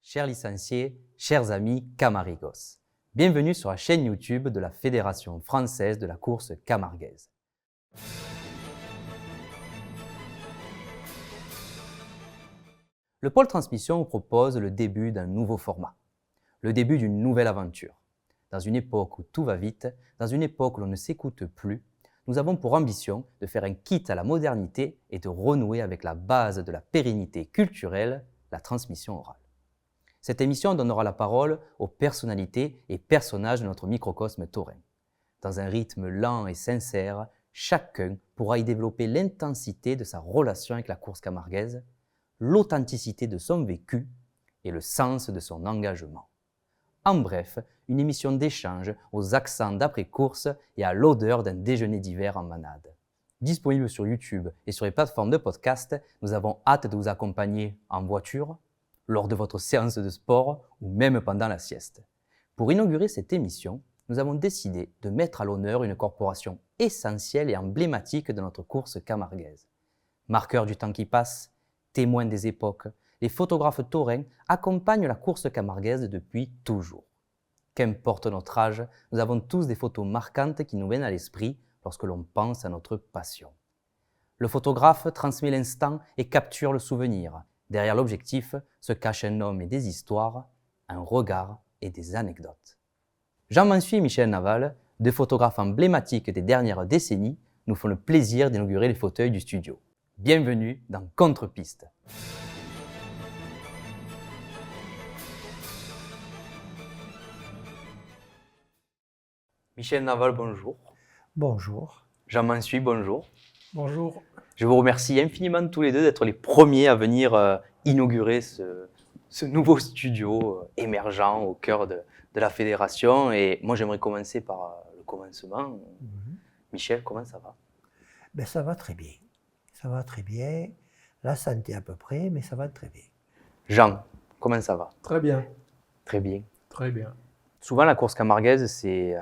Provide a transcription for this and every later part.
Chers licenciés, chers amis camarguos, bienvenue sur la chaîne YouTube de la Fédération française de la course camarguaise. Le pôle transmission vous propose le début d'un nouveau format, le début d'une nouvelle aventure. Dans une époque où tout va vite, dans une époque où l'on ne s'écoute plus, nous avons pour ambition de faire un quitte à la modernité et de renouer avec la base de la pérennité culturelle, la transmission orale. Cette émission donnera la parole aux personnalités et personnages de notre microcosme taurin. Dans un rythme lent et sincère, chacun pourra y développer l'intensité de sa relation avec la course camarguaise, l'authenticité de son vécu et le sens de son engagement. En bref, une émission d'échange aux accents d'après-course et à l'odeur d'un déjeuner d'hiver en manade. Disponible sur YouTube et sur les plateformes de podcast, nous avons hâte de vous accompagner en voiture, lors de votre séance de sport ou même pendant la sieste. Pour inaugurer cette émission, nous avons décidé de mettre à l'honneur une corporation essentielle et emblématique de notre course camarguaise. Marqueurs du temps qui passe, témoins des époques, les photographes taurins accompagnent la course camarguaise depuis toujours. Qu'importe notre âge, nous avons tous des photos marquantes qui nous viennent à l'esprit lorsque l'on pense à notre passion. Le photographe transmet l'instant et capture le souvenir. Derrière l'objectif se cache un homme et des histoires, un regard et des anecdotes. Jean Mansuy et Michel Naval, deux photographes emblématiques des dernières décennies, nous font le plaisir d'inaugurer les fauteuils du studio. Bienvenue dans Contre-Piste. Michel Naval, bonjour. Bonjour. Jean Mansuy, bonjour. Bonjour. Je vous remercie infiniment tous les deux d'être les premiers à venir inaugurer ce nouveau studio émergent au cœur de la fédération. Et moi, j'aimerais commencer par le commencement. Michel, comment ça va? Ben, ça va très bien. Ça va très bien. La santé à peu près, mais ça va très bien. Jean, comment ça va? Très bien. Très bien. Très bien. Souvent, la course camarguaise, c'est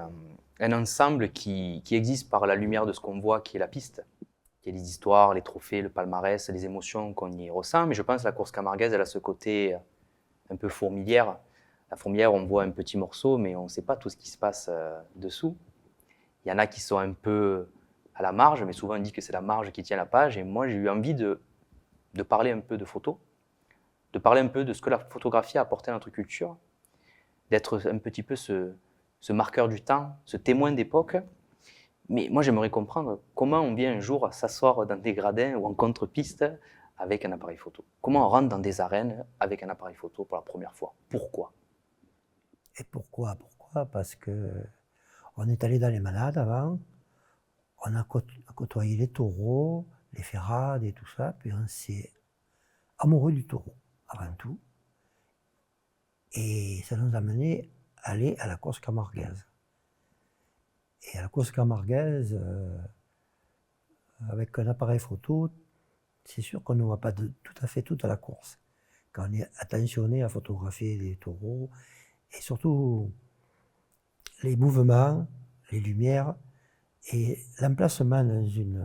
un ensemble qui existe par la lumière de ce qu'on voit, qui est la piste. Il y a les histoires, les trophées, le palmarès, les émotions qu'on y ressent. Mais je pense que la course camarguaise, elle a ce côté un peu fourmilière. La fourmilière, on voit un petit morceau, mais on ne sait pas tout ce qui se passe dessous. Il y en a qui sont un peu à la marge, mais souvent on dit que c'est la marge qui tient la page. Et moi, j'ai eu envie de parler un peu de photos, de parler un peu de ce que la photographie a apporté à notre culture, d'être un petit peu ce marqueur du temps, ce témoin d'époque. Mais moi, j'aimerais comprendre comment on vient un jour s'asseoir dans des gradins ou en contre-piste avec un appareil photo. Comment on rentre dans des arènes avec un appareil photo pour la première fois? Pourquoi? Et pourquoi? Parce que on est allé dans les manades avant, on a côtoyé les taureaux, les ferrades et tout ça, puis on s'est amoureux du taureau, avant tout. Et ça nous a mené à aller à la course camarguaise. Et à la course camarguaise, avec un appareil photo, c'est sûr qu'on ne voit pas tout à fait toute la course. Quand on est attentionné à photographier les taureaux, et surtout les mouvements, les lumières, et l'emplacement dans une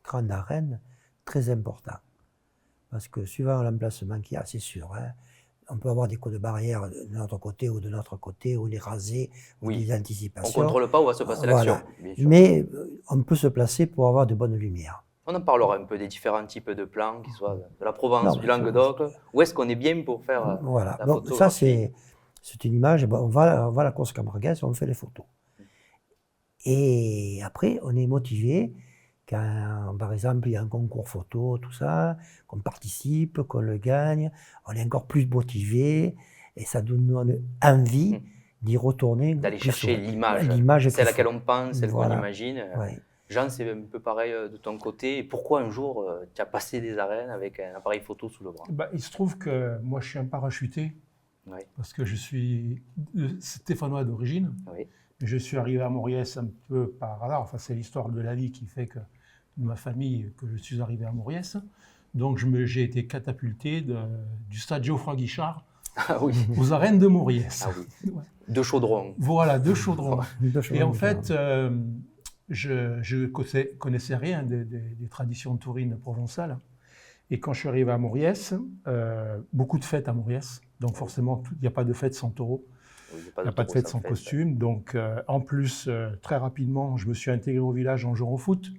grande arène, très important. Parce que suivant l'emplacement qu'il y a, c'est sûr, hein, on peut avoir des coups de barrière de notre côté, ou des rasés, ou des anticipations. On ne contrôle pas où va se passer Voilà. l'action, bien sûr. Mais on peut se placer pour avoir de bonnes lumières. On en parlera un peu des différents types de plans, qu'ils soient de la Provence, Non, du Languedoc. Où est-ce qu'on est bien pour faire Voilà. la Donc, photographie? ça, c'est une image. Bon, on va à la course camarguaise, on fait les photos. Et après, on est motivé quand, par exemple, il y a un concours photo, tout ça, qu'on participe, qu'on le gagne, on est encore plus motivé et ça nous donne envie d'y retourner. D'aller chercher l'image, l'image celle à laquelle on pense, celle Voilà. qu'on imagine. Ouais. Jean, c'est un peu pareil de ton côté. Et pourquoi un jour tu as passé des arènes avec un appareil photo sous le bras? Il se trouve que moi, je suis un parachuté, parce que je suis stéphanois d'origine. Oui. Je suis arrivé à Mauriès un peu par hasard. Enfin, c'est l'histoire de la vie qui fait que de ma famille que je suis arrivé à Mauriès. Donc, j'ai été catapulté du stade Geoffroy Guichard aux arènes de Mauriès. Ah oui. Ouais. De Chaudron. Voilà, de Chaudron. Et en fait, je ne connaissais rien des traditions taurines provençales. Et quand je suis arrivé à Mauriès, beaucoup de fêtes à Mauriès, Donc forcément, il n'y a pas de fête sans taureau. Oui, il n'y Il n'y a pas de fête sans costume. Donc en plus, très rapidement, je me suis intégré au village en jouant au foot.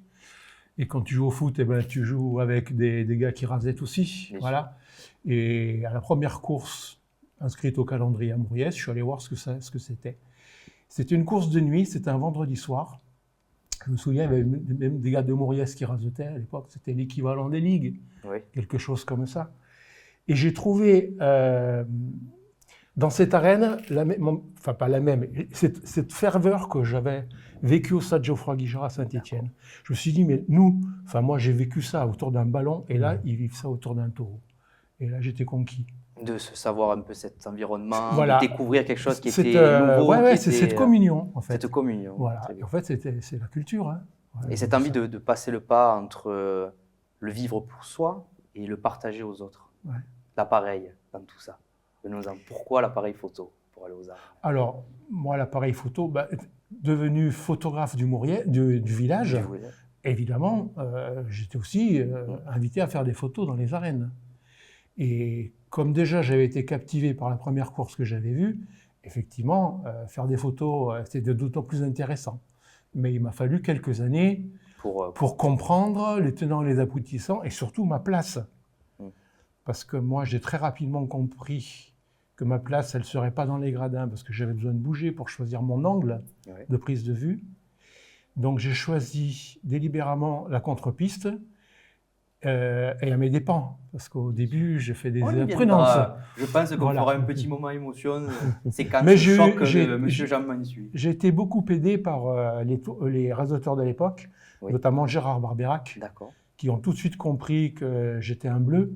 Et quand tu joues au foot, eh ben, tu joues avec des gars qui rasettent aussi. Bien Voilà. Et à la première course inscrite au calendrier à Mauriès, je suis allé voir ce que c'était. C'était une course de nuit, c'était un vendredi soir. Je me souviens, il y avait même des gars de Mauriès qui rasetaient à l'époque. C'était l'équivalent des ligues, Oui. quelque chose comme ça. Et j'ai trouvé dans cette arène, enfin pas la même, cette ferveur que j'avais vécue au stade Geoffroy-Guichard à Saint-Étienne. Je me suis dit, mais nous, enfin moi j'ai vécu ça autour d'un ballon, et là ils vivent ça autour d'un taureau. Et là j'étais conquis. De se savoir un peu cet environnement, Voilà. de découvrir quelque chose qui était nouveau. Ouais, qui c'est était, cette communion en fait. Cette communion. Voilà. Et en fait c'est la culture. Hein. Ouais, et cette envie de passer le pas entre le vivre pour soi et le partager aux autres. Ouais. L'appareil dans tout ça. Pourquoi l'appareil photo pour aller aux arts? Alors, moi, l'appareil photo, devenu photographe du village, évidemment, j'étais aussi invité à faire des photos dans les arènes. Et comme déjà j'avais été captivé par la première course que j'avais vue, effectivement, faire des photos, c'était d'autant plus intéressant. Mais il m'a fallu quelques années pour comprendre les tenants, les aboutissants et surtout ma place. Parce que moi, j'ai très rapidement compris que ma place, elle ne serait pas dans les gradins parce que j'avais besoin de bouger pour choisir mon angle de prise de vue. Donc, j'ai choisi délibérément la contre-piste et à mes dépens. Parce qu'au début, j'ai fait des imprudences. Je pense qu'on fera un petit moment émotion. C'est quand même choc de M. Jean Mansuy. J'ai été beaucoup aidé par les rasoteurs de l'époque, notamment Gérard Barbérac, qui ont tout de suite compris que j'étais un bleu.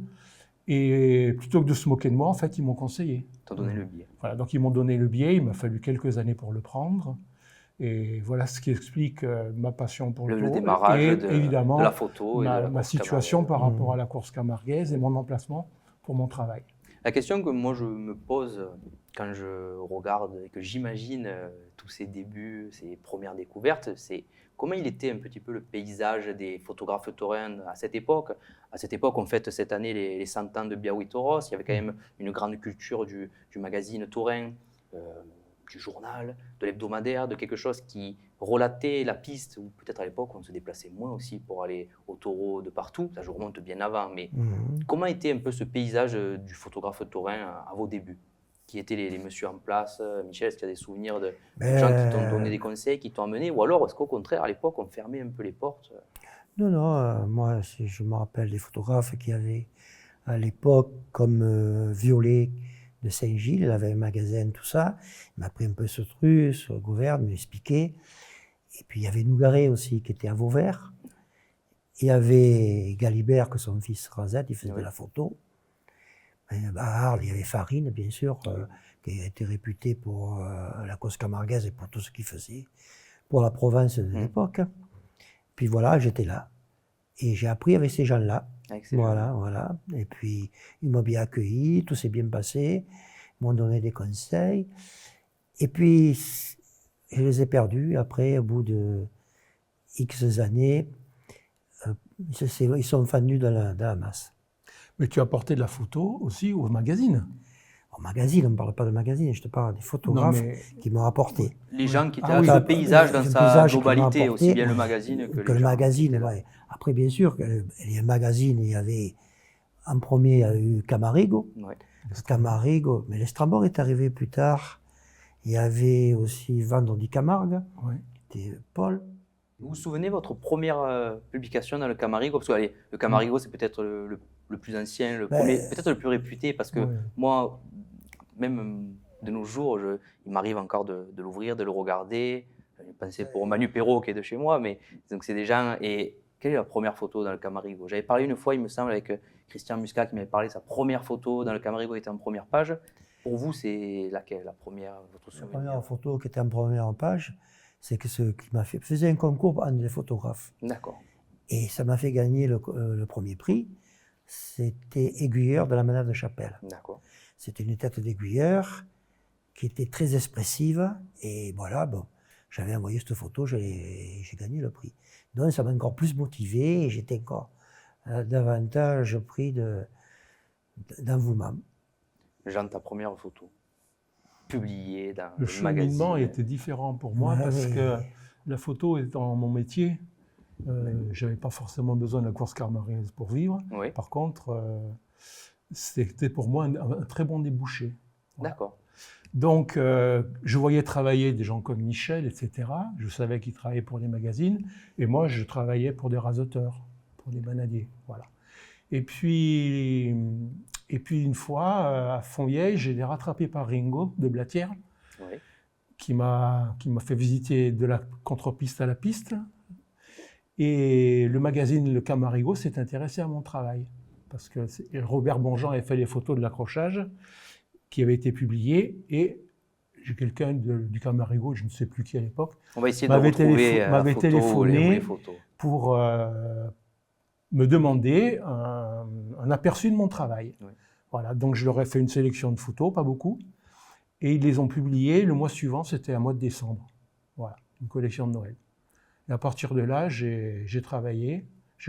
Et plutôt que de se moquer de moi, en fait, ils m'ont conseillé. Ils t'ont donné le billet. Voilà, donc ils m'ont donné le billet, il m'a fallu quelques années pour le prendre. Et voilà ce qui explique ma passion pour le démarrage et évidemment, de la photo. Ma situation par rapport à la course camarguaise et mon emplacement pour mon travail. La question que moi je me pose quand je regarde et que j'imagine tous ces débuts, ces premières découvertes, c'est comment il était un petit peu le paysage des photographes taurins à cette époque. À cette époque, on fête cette année les 100 ans de Biaoui Toros. Il y avait quand même une grande culture du magazine taurin, du journal, de l'hebdomadaire, de quelque chose qui relatait la piste, ou peut-être à l'époque on se déplaçait moins aussi pour aller au taureau de partout. Ça, je remonte bien avant, mais comment était un peu ce paysage du photographe taurin à vos débuts? Qui étaient les messieurs en place? Michel, est-ce qu'il y a des souvenirs de gens qui t'ont donné des conseils, qui t'ont amené? Ou alors est-ce qu'au contraire, à l'époque, on fermait un peu les portes? Non, moi, je me rappelle des photographes qui avaient à l'époque, comme Violet de Saint-Gilles, il avait un magasin, tout ça. Il m'a pris un peu ce truc, sur Gouverne, il m'a expliqué. Et puis il y avait Nougaret aussi, qui était à Vauvert. Il y avait Galibert, que son fils Razette, il faisait de la photo. À Arles, il y avait Farine, bien sûr, qui a été réputé pour la cause camarguaise et pour tout ce qu'il faisait pour la province de l'époque. Puis voilà, j'étais là. Et j'ai appris avec ces gens-là. Voilà. Et puis, ils m'ont bien accueilli, tout s'est bien passé. Ils m'ont donné des conseils. Et puis, je les ai perdus. Après, au bout de X années, ils sont fendus dans la masse. Mais tu as apporté de la photo aussi au magazine. Au magazine, on ne parle pas de magazine, je te parle des photographes qui m'ont apporté. Les gens qui étaient le paysage dans sa globalité, aussi bien le magazine que le magazine. Ouais. Après, bien sûr, les magazines, il y avait, en premier, il y a eu Camarigo. Camarigo, mais l'Estrambord est arrivé plus tard. Il y avait aussi Vendredi Camargue, qui était Paul. Vous vous souvenez de votre première publication dans le Camarigo? Parce que le Camarigo, c'est peut-être le plus ancien, peut-être le plus réputé, parce que moi, même de nos jours, il m'arrive encore de l'ouvrir, de le regarder. Je pensais pour Manu Perrault qui est de chez moi, mais donc c'est des gens. Et quelle est la première photo dans le Camarigo? J'avais parlé une fois, il me semble, avec Christian Muscat qui m'avait parlé de sa première photo dans le Camarigo était en première page. Pour vous, c'est laquelle, la première, votre souvenir? La première photo qui était en première page, c'est que ce qui m'a fait faisait un concours entre les photographes. D'accord. Et ça m'a fait gagner le premier prix. C'était aiguilleur de la Manade de Chapelle. D'accord. C'était une tête d'aiguilleur qui était très expressive. Et voilà, bon, j'avais envoyé cette photo, j'ai gagné le prix. Donc ça m'a encore plus motivé et j'étais encore davantage pris d'envouement. Jean, ta première photo publiée dans Le le magazine. cheminement était différent pour moi Ouais, parce oui. que la photo étant mon métier, je n'avais pas forcément besoin de la course Car-Marais pour vivre. Oui, Par contre, c'était pour moi un très bon débouché. Voilà. d'accord. Donc, je voyais travailler des gens comme Michel, etc. Je savais qu'ils travaillaient pour des magazines. Et moi, je travaillais pour des rasoteurs, pour des banadiers. Voilà. Et puis une fois, à Fontvieille, j'ai été rattrapé par Ringo de Blatière, Oui. qui m'a fait visiter de la contre-piste à la piste. Et le magazine Le Camarigo s'est intéressé à mon travail. Parce que Robert Bonjean avait fait les photos de l'accrochage qui avaient été publiées. Et j'ai quelqu'un du Camarigo, je ne sais plus qui à l'époque, On va essayer de m'avait retrouver la m'avait photo, téléphoné les photos. pour me demander un aperçu de mon travail. Oui. Voilà, donc je leur ai fait une sélection de photos, pas beaucoup, et ils les ont publiées le mois suivant, c'était un mois de décembre. Voilà, une collection de Noël. Et à partir de là, j'ai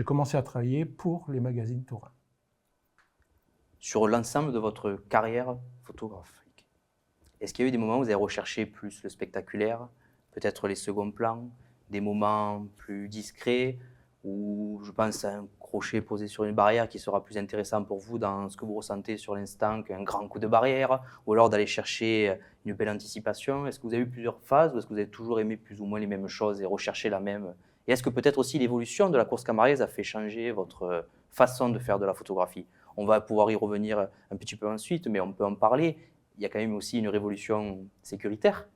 commencé à travailler pour les magazines taurins. Sur l'ensemble de votre carrière photographique, est-ce qu'il y a eu des moments où vous avez recherché plus le spectaculaire, peut-être les seconds plans, des moments plus discrets, ou je pense à un crochet posé sur une barrière qui sera plus intéressant pour vous dans ce que vous ressentez sur l'instant qu'un grand coup de barrière, ou alors d'aller chercher une belle anticipation? Est-ce que vous avez eu plusieurs phases, ou est-ce que vous avez toujours aimé plus ou moins les mêmes choses et recherché la même? Et est-ce que peut-être aussi l'évolution de la course camaraise a fait changer votre façon de faire de la photographie? On va pouvoir y revenir un petit peu ensuite, mais on peut en parler. Il y a quand même aussi une révolution sécuritaire,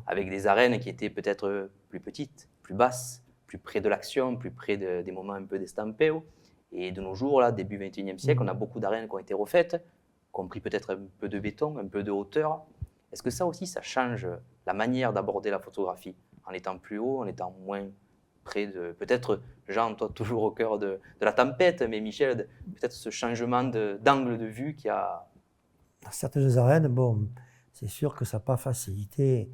avec des arènes qui étaient peut-être plus petites, plus basses, plus près de l'action, plus près des moments un peu d'estampéo. Et de nos jours, là, début 21e siècle, on a beaucoup d'arènes qui ont été refaites, compris peut-être un peu de béton, un peu de hauteur. Est-ce que ça aussi, ça change la manière d'aborder la photographie, en étant plus haut, en étant moins près de... Peut-être, Jean, toi, toujours au cœur de la tempête, mais Michel, peut-être ce changement d'angle de vue qui a... Dans certaines arènes, bon, c'est sûr que ça n'a pas facilité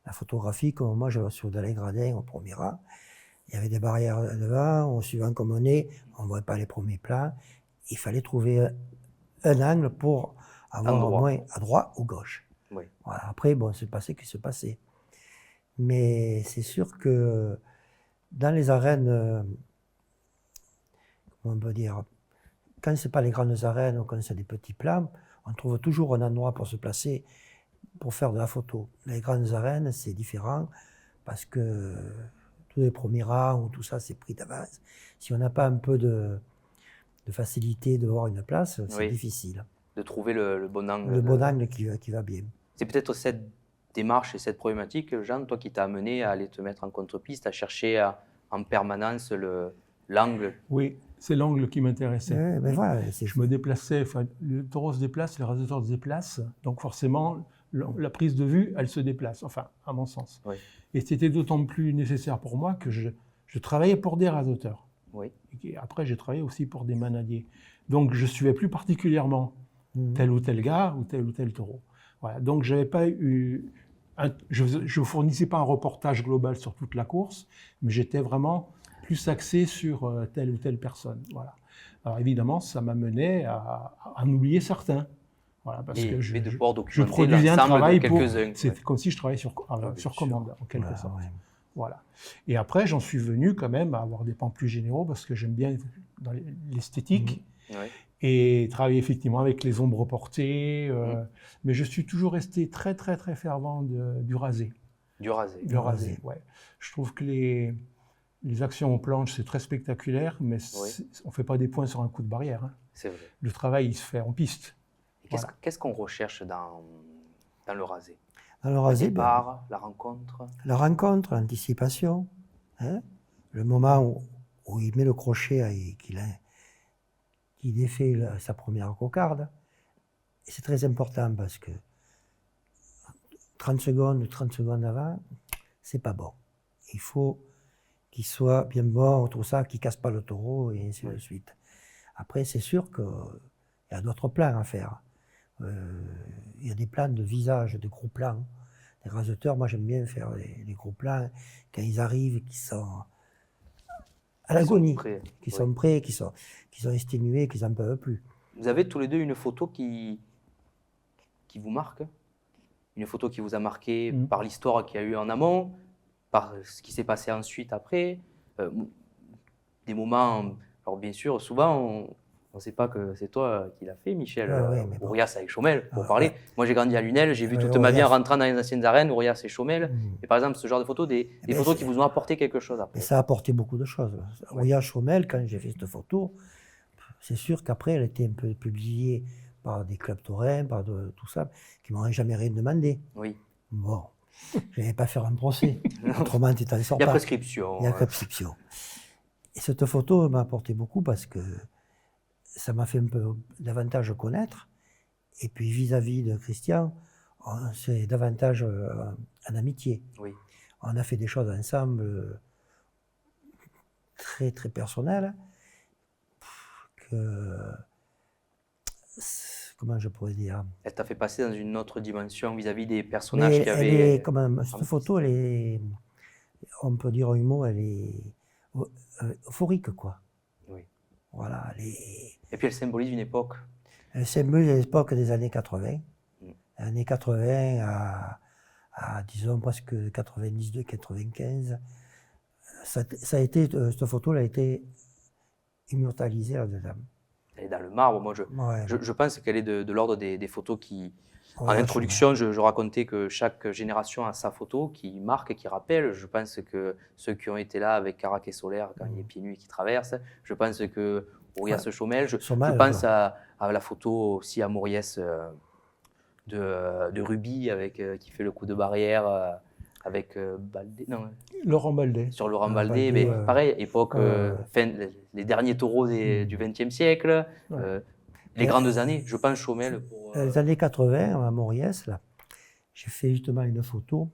la photographie. Comme moi, je vais sur les gradins au premier rang. Il y avait des barrières devant, suivant comme on est, on ne voit pas les premiers plans. Il fallait trouver un angle pour avoir au moins à droite ou gauche. Oui. Voilà. Après, bon, c'est passé ce qui se passait. Mais c'est sûr que dans les arènes, comment on peut dire, quand ce n'est pas les grandes arènes ou quand c'est des petits plans, on trouve toujours un endroit pour se placer, pour faire de la photo. Les grandes arènes, c'est différent parce que tous les premiers rangs ou tout ça, c'est pris d'avance. Si on n'a pas un peu de facilité de voir une place, c'est difficile. De trouver le bon angle. Le bon angle qui va bien. C'est peut-être cette démarche et cette problématique, Jean, toi qui t'as amené à aller te mettre en contre-piste, à chercher en permanence l'angle. Oui, c'est l'angle qui m'intéressait. Mais voilà, je me déplaçais, enfin, le taureau se déplace, le rasoteur se déplace, donc forcément, la prise de vue, elle se déplace, enfin, à mon sens. Oui. Et c'était d'autant plus nécessaire pour moi que je travaillais pour des rasoteurs. Oui. Et après, j'ai travaillé aussi pour des manadiers. Donc, je suivais plus particulièrement tel ou tel gars ou tel taureau. Voilà. Donc, j'avais pas eu... je fournissais pas un reportage global sur toute la course, mais j'étais vraiment plus axé sur telle ou telle personne. Voilà. Alors, évidemment, ça m'a mené à en oublier certains. Voilà, parce que je produisais un travail pour... C'était comme si je travaillais sur commande, en quelque sorte. Ouais. Voilà. Et après, j'en suis venu quand même à avoir des pans plus généraux parce que j'aime bien dans l'esthétique et travailler effectivement avec les ombres portées. Mais je suis toujours resté très, très, très fervent du rasé. Du rasé. Du rasé, ouais. Je trouve que les actions en planche, c'est très spectaculaire, mais on ne fait pas des points sur un coup de barrière. Hein. C'est vrai. Le travail, il se fait en piste. Qu'est-ce qu'on recherche dans le rasé? Dans le rasé, le départ, la rencontre. La rencontre, l'anticipation. Hein, le moment où il met le crochet et qu'il défait sa première cocarde. Et c'est très important parce que 30 secondes avant, c'est pas bon. Il faut qu'il soit bien bon, tout ça, qu'il ne casse pas le taureau et ainsi de suite. Après, c'est sûr qu'il y a d'autres plans à faire. Il y a des plans de visage, de gros plans. Les rasoteurs, moi j'aime bien faire les gros plans quand ils arrivent, qui sont à l'agonie, qui sont prêts, qui sont exténués, qui n'en peuvent plus. Vous avez tous les deux une photo qui qui vous marque? Une photo qui vous a marqué Mm. par l'histoire qu'il y a eu en amont, par ce qui s'est passé ensuite, après? Des moments, alors bien sûr, souvent, on ne sait pas que c'est toi qui l'as fait, Michel. Ouais, mais bon. Ourias avec Chaumel, pour Ah, parler. ouais. Moi, j'ai grandi à Lunel, j'ai vu Ouais, toute ma vie en Ourias. rentrant dans les anciennes arènes, Ourias et Chaumel. Mm. Et par exemple, ce genre de photos, des ben, photos c'est- qui vous ont apporté quelque chose Et après. ça a apporté beaucoup de choses. Ouais. Oya Chaumel, quand j'ai fait cette photo, c'est sûr qu'après, elle était un peu publiée par des clubs taurins, par tout ça, qui m'ont jamais rien demandé. Oui. Bon, je n'allais pas faire un procès. Autrement, tu t'en sors Il y a pas. prescription. Il y a prescription. Et cette photo m'a apporté beaucoup parce que ça m'a fait un peu davantage connaître. Et puis vis-à-vis de Christian, c'est davantage en amitié. Oui. On a fait des choses ensemble très très personnelles. Comment je pourrais dire? Elle t'a fait passer dans une autre dimension vis-à-vis des personnages qui Elle avaient. est quand même, cette photo, elle est, on peut dire un mot, elle est euphorique, quoi. Oui. Voilà, elle est. Et puis elle symbolise une époque. Elle symbolise l'époque des années 80. Mm. Années 80 à disons presque 92-95. Ça a été, cette photo, elle a été immortalisée là-dedans. Elle est dans le marbre. Moi, Ouais. je pense qu'elle est de l'ordre des photos qui. En Ouais, introduction, je racontais que chaque génération a sa photo qui marque et qui rappelle. Je pense que ceux qui ont été là avec Carac et Solaire, quand il est pieds nus qui traverse, je pense que Ourias Chaumel, je pense à la photo aussi à Mauriès de Ruby avec, qui fait le coup de barrière avec Baldé. Non, Laurent Baldé. sur Laurent Baldé, Baldé, mais pareil, époque, fin, les derniers taureaux du XXe siècle, les grandes années, je pense Chaumel. Les années 80, à Mauriès, là, j'ai fait justement une photo.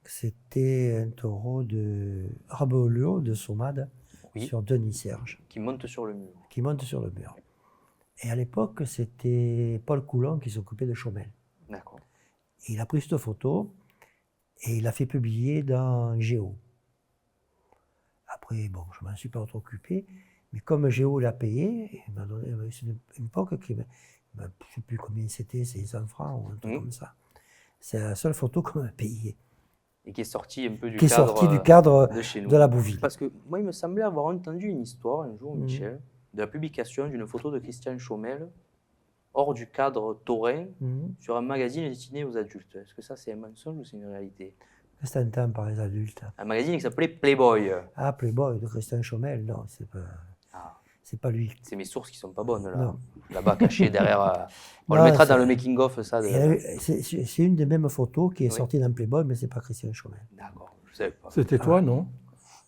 C'était un taureau de Rabelais de Sommade sur Denis Serge. Qui monte sur le mur. Qui monte sur le mur. Et à l'époque, c'était Paul Coulon qui s'occupait de Chaumel. D'accord. Il a pris cette photo et il l'a fait publier dans Géo. Après, bon, je ne m'en suis pas trop occupé, mais comme Géo l'a payé, il m'a donné une époque qui, je ne sais plus combien c'était, 500 francs ou un truc comme ça. C'est la seule photo qu'on m'a payée. Et qui est sortie un peu du cadre de chez nous. De la Bouville. Parce que moi, il me semblait avoir entendu une histoire un jour, Michel, de la publication d'une photo de Christian Chaumel hors du cadre taurin sur un magazine destiné aux adultes. Est-ce que ça, c'est un mensonge ou c'est une réalité? Qu'est-ce que tu entends par les adultes? Un magazine qui s'appelait Playboy. Ah, Playboy de Christian Chaumel, non, c'est pas lui. C'est mes sources qui sont pas bonnes, là. Non. Là-bas, cachées derrière. On Non, le mettra dans le making-of, ça. C'est une des mêmes photos qui est sortie dans Playboy, mais c'est pas Christian Chaumel. D'accord, je savais pas. C'était toi, non?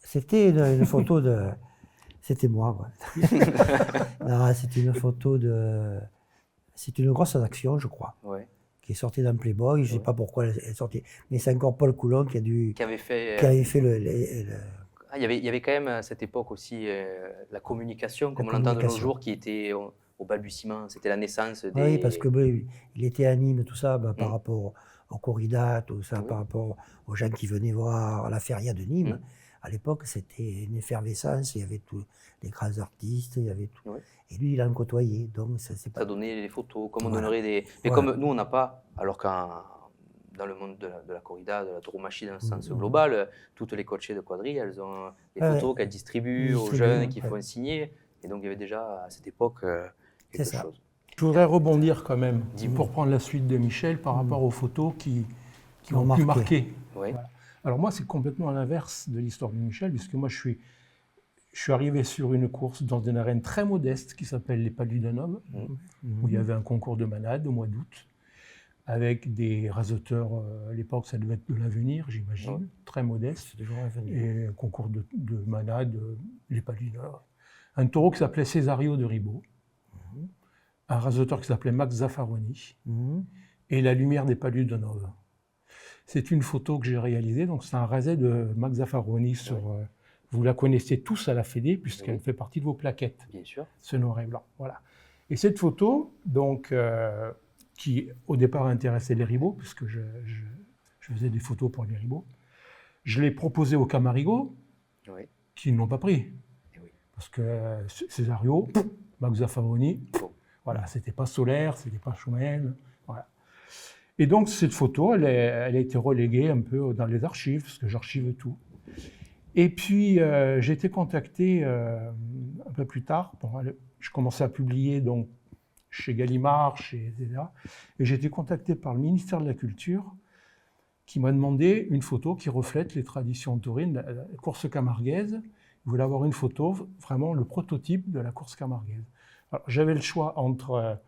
C'était une photo de... C'était moi, ouais. Non, c'était une photo de... C'est une grosse action, je crois, qui est sortie dans Playboy. Je ne sais pas pourquoi elle est sortie. Mais c'est encore Paul Coulon qui avait fait le... Ah, il y avait quand même à cette époque aussi la communication, comme on l'entend de nos jours, qui était au balbutiement. C'était la naissance des... Oui, parce que il était à Nîmes, tout ça, par rapport aux corridas, tout ça, par rapport aux gens qui venaient voir la feria de Nîmes. À l'époque, c'était une effervescence, il y avait tous les grands artistes, il y avait tout. Et lui, il en côtoyait, donc ça c'est pas... Ça donnait les photos, comme on donnerait des... Mais comme nous, on n'a pas, alors dans le monde de la corrida, de la tauromachie dans le sens global, toutes les coachées de quadrille, elles ont des photos qu'elles distribuent aux jeunes qui font signer. Et donc, il y avait déjà, à cette époque, quelque chose. Je voudrais rebondir quand même, pour prendre la suite de Michel, par rapport aux photos qui ont pu marquer. Voilà. Alors moi, c'est complètement à l'inverse de l'histoire de Michel, puisque moi, je suis arrivé sur une course dans une arène très modeste qui s'appelle les Palus d'Hanovre, où il y avait un concours de manade au mois d'août, avec des raseteurs, à l'époque, ça devait être de l'Avenir, j'imagine, très modeste, et un concours de manade, les Palus d'Hanovre. Un taureau qui s'appelait Césario de Ribot, un raseteur qui s'appelait Max Zaffaroni, et la lumière des Palus d'Hanovre. C'est une photo que j'ai réalisée, donc c'est un rasé de Max Zaffaroni sur... vous la connaissez tous à la Fédé, puisqu'elle fait partie de vos plaquettes. Bien sûr. Ce noir et blanc, voilà. Et cette photo, donc, qui au départ intéressait les ribots, puisque je faisais des photos pour les ribots, je l'ai proposée aux Camarigo, qui ne l'ont pas pris. Parce que Césario, Max Zaffaroni, voilà, c'était pas Solaire, c'était pas Chaumel, voilà. Et donc, cette photo, elle a été reléguée un peu dans les archives, parce que j'archive tout. Et puis, j'ai été contacté un peu plus tard. Bon, je commençais à publier donc, chez Gallimard, etc. Et j'ai été contacté par le ministère de la Culture, qui m'a demandé une photo qui reflète les traditions taurines, la course camarguaise. Il voulait avoir une photo, vraiment le prototype de la course camarguaise. Alors, j'avais le choix entre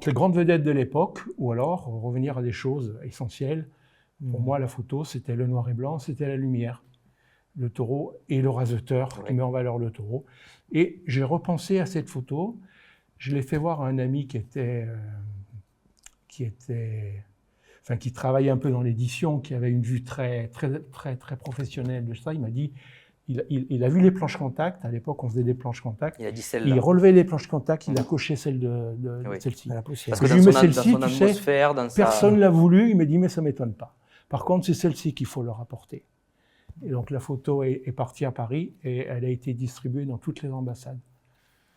les grandes vedettes de l'époque, ou alors revenir à des choses essentielles. Pour moi, la photo, c'était le noir et blanc, c'était la lumière, le taureau et le raseteur qui met en valeur le taureau. Et j'ai repensé à cette photo. Je l'ai fait voir à un ami qui travaillait un peu dans l'édition, qui avait une vue très professionnelle de ça. Il m'a dit, il a vu les planches contact. À l'époque, on faisait des planches contact. Il a dit celle-là. Il relevait les planches contact, il a coché celle de celle-ci. Parce que dans son atmosphère, personne ne l'a voulu. Il m'a dit, mais ça ne m'étonne pas. Par contre, c'est celle-ci qu'il faut leur apporter. Et donc, la photo est partie à Paris et elle a été distribuée dans toutes les ambassades.